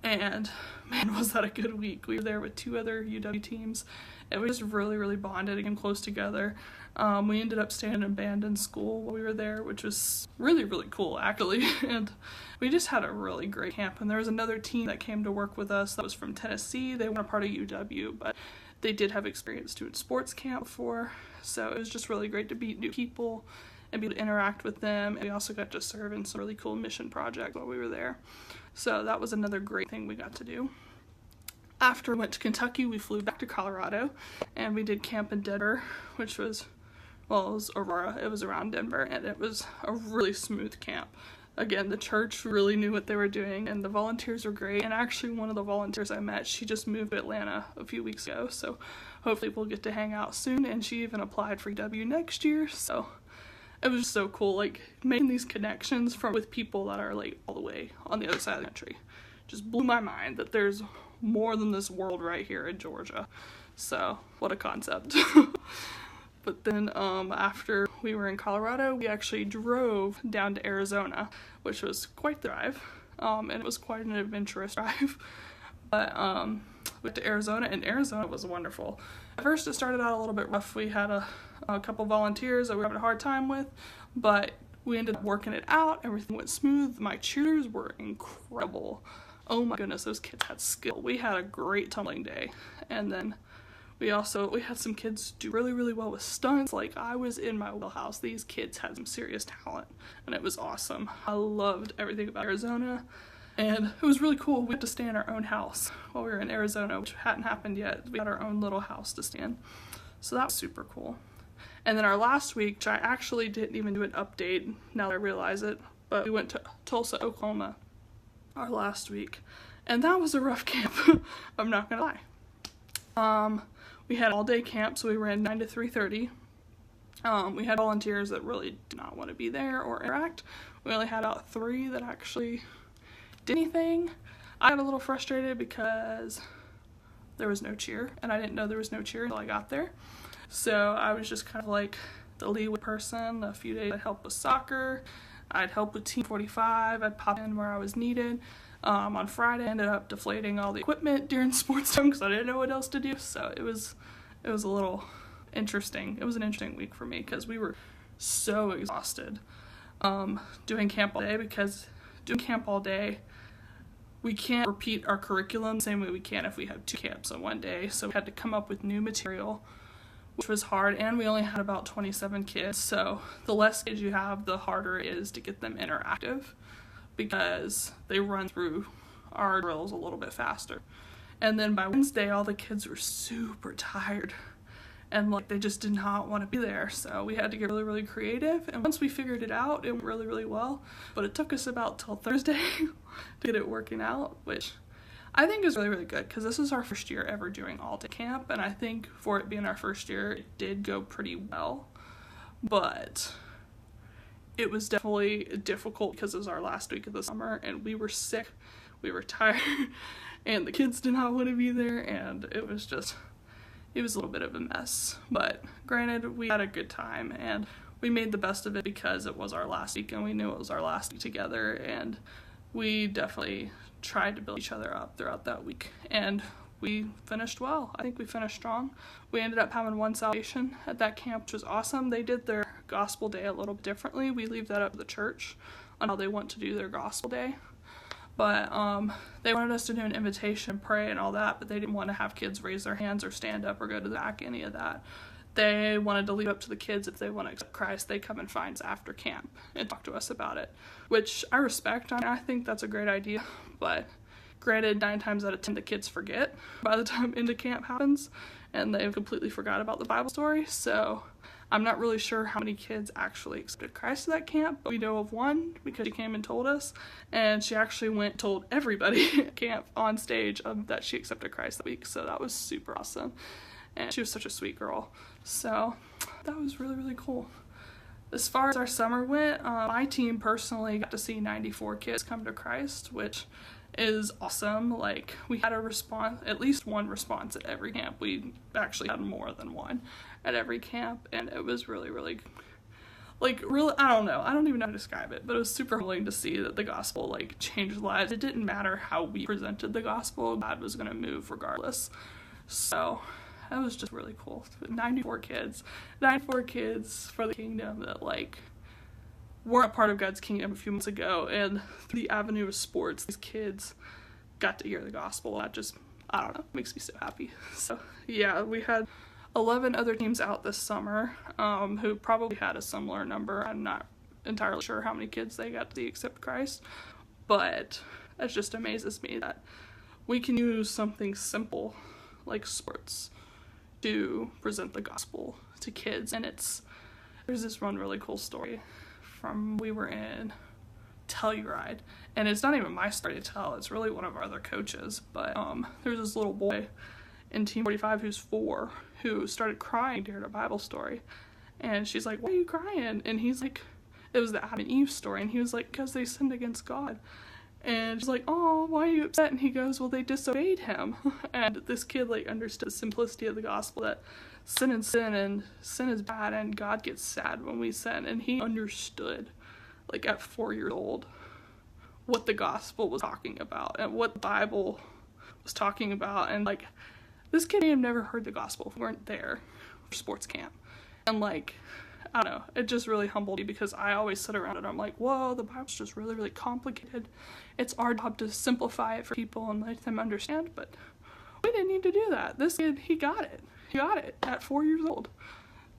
And man, was that a good week. We were there with 2 other UW teams, and we just really, really bonded and came close together. We ended up staying in an abandoned school while we were there, which was really, really cool, actually. And we just had a really great camp. And there was another team that came to work with us that was from Tennessee. They weren't a part of UW, but they did have experience doing sports camp before. So it was just really great to meet new people and be able to interact with them. And we also got to serve in some really cool mission projects while we were there. So that was another great thing we got to do. After we went to Kentucky, we flew back to Colorado, and we did camp in Denver, which was, well, it was Aurora. It was around Denver, and it was a really smooth camp. Again, the church really knew what they were doing, and the volunteers were great. And actually, one of the volunteers I met, she just moved to Atlanta a few weeks ago, so hopefully we'll get to hang out soon. And she even applied for UW next year, so it was just so cool, like, making these connections with people that are, like, all the way on the other side of the country. Just blew my mind that there's more than this world right here in Georgia. So, what a concept. But then, after we were in Colorado, we actually drove down to Arizona, which was quite the drive, and it was quite an adventurous drive. But, we went to Arizona, and Arizona was wonderful. At first, it started out a little bit rough. We had a couple volunteers that we were having a hard time with, but we ended up working it out. Everything went smooth. My cheerleaders were incredible. Oh my goodness, those kids had skill. We had a great tumbling day, and then We had some kids do really, really well with stunts. Like, I was in my wheelhouse. These kids had some serious talent, and it was awesome. I loved everything about Arizona, and it was really cool. We had to stay in our own house while we were in Arizona, which hadn't happened yet. We had our own little house to stay in, so that was super cool. And then our last week, which I actually didn't even do an update, now that I realize it, but we went to Tulsa, Oklahoma, our last week, and that was a rough camp. I'm not gonna lie. We had all-day camp, so we ran 9 to 3:30. We had volunteers that really did not want to be there or interact. We only had about 3 that actually did anything. I got a little frustrated because there was no cheer, and I didn't know there was no cheer until I got there. So I was just kind of like the lead person. A few days I'd help with soccer, I'd help with Team 45, I'd pop in where I was needed. On Friday I ended up deflating all the equipment during sports time because I didn't know what else to do, so it was a little interesting. It was an interesting week for me because we were so exhausted doing camp all day, because doing camp all day, we can't repeat our curriculum the same way we can if we have 2 camps on one day, so we had to come up with new material, which was hard, and we only had about 27 kids, so the less kids you have, the harder it is to get them interactive, because they run through our drills a little bit faster. And then by Wednesday, all the kids were super tired, and like they just did not want to be there, so we had to get really, really creative. And once we figured it out, it went really, really well, but it took us about till Thursday to get it working out, which I think is really, really good, because this is our first year ever doing all-day camp, and I think for it being our first year, it did go pretty well, but it was definitely difficult because it was our last week of the summer, and we were sick, we were tired, and the kids did not want to be there, and it was a little bit of a mess. But granted, we had a good time, and we made the best of it because it was our last week, and we knew it was our last week together, and we definitely tried to build each other up throughout that week, and we finished well. I think we finished strong. We ended up having 1 salvation at that camp, which was awesome. They did their gospel day a little bit differently. We leave that up to the church on how they want to do their gospel day. But they wanted us to do an invitation, pray, and all that, but they didn't want to have kids raise their hands or stand up or go to the back, any of that. They wanted to leave it up to the kids. If they want to accept Christ, they come and find us after camp and talk to us about it, which I respect. I think that's a great idea, but granted, 9 times out of 10 the kids forget by the time into camp happens, and they've completely forgot about the Bible story, so I'm not really sure how many kids actually accepted Christ at that camp, but we know of one because she came and told us, and she actually went and told everybody at camp on stage that she accepted Christ that week, so that was super awesome, and she was such a sweet girl, so that was really, really cool. As far as our summer went, my team personally got to see 94 kids come to Christ, which is awesome. Like, we had a response, at least one response at every camp. We actually had more than one at every camp, and it was really, really, like, really, I don't know, I don't even know how to describe it, but it was super humbling to see that the gospel, like, changed lives. It didn't matter how we presented the gospel, God was going to move regardless. So that was just really cool. 94 kids for the kingdom that, like, weren't a part of God's kingdom a few months ago, and through the avenue of sports, these kids got to hear the gospel. That just, I don't know, makes me so happy. So yeah, we had 11 other teams out this summer who probably had a similar number. I'm not entirely sure how many kids they got to accept Christ, but that just amazes me that we can use something simple like sports to present the gospel to kids. And there's this one really cool story from, we were in Telluride, and it's not even my story to tell, it's really one of our other coaches, but there's this little boy in Team 45 who's 4 who started crying during a Bible story, and she's like, "Why are you crying?" And he's like, it was the Adam and Eve story, and he was like, "Because they sinned against God." And she's like, "Oh, why are you upset?" And he goes, "Well, they disobeyed him." And this kid, like, understood the simplicity of the gospel, that sin is bad, and God gets sad when we sin. And he understood, like, at 4 years old, what the gospel was talking about and what the Bible was talking about. And, like, this kid may have never heard the gospel if we weren't there for sports camp. And, like, I don't know, it just really humbled me, because I always sit around and I'm like, whoa, the Bible's just really, really complicated. It's our job to simplify it for people and let them understand, but we didn't need to do that. This kid, he got it. he got it at 4 years old.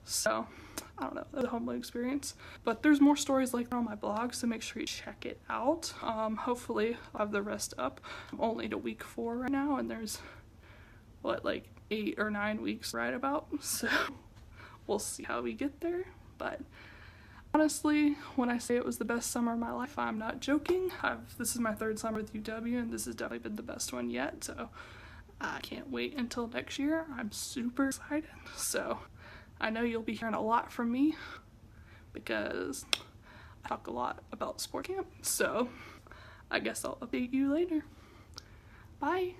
So, I don't know, it was a humbling experience. But there's more stories like that on my blog, so make sure you check it out. Hopefully I'll have the rest up. I'm only to week 4 right now, and there's, like 8 or 9 weeks to write about. So, we'll see how we get there. But honestly, when I say it was the best summer of my life, I'm not joking. This is my 3rd summer with UW, and this has definitely been the best one yet. So, I can't wait until next year. I'm super excited. So, I know you'll be hearing a lot from me because I talk a lot about sport camp. So, I guess I'll update you later. Bye.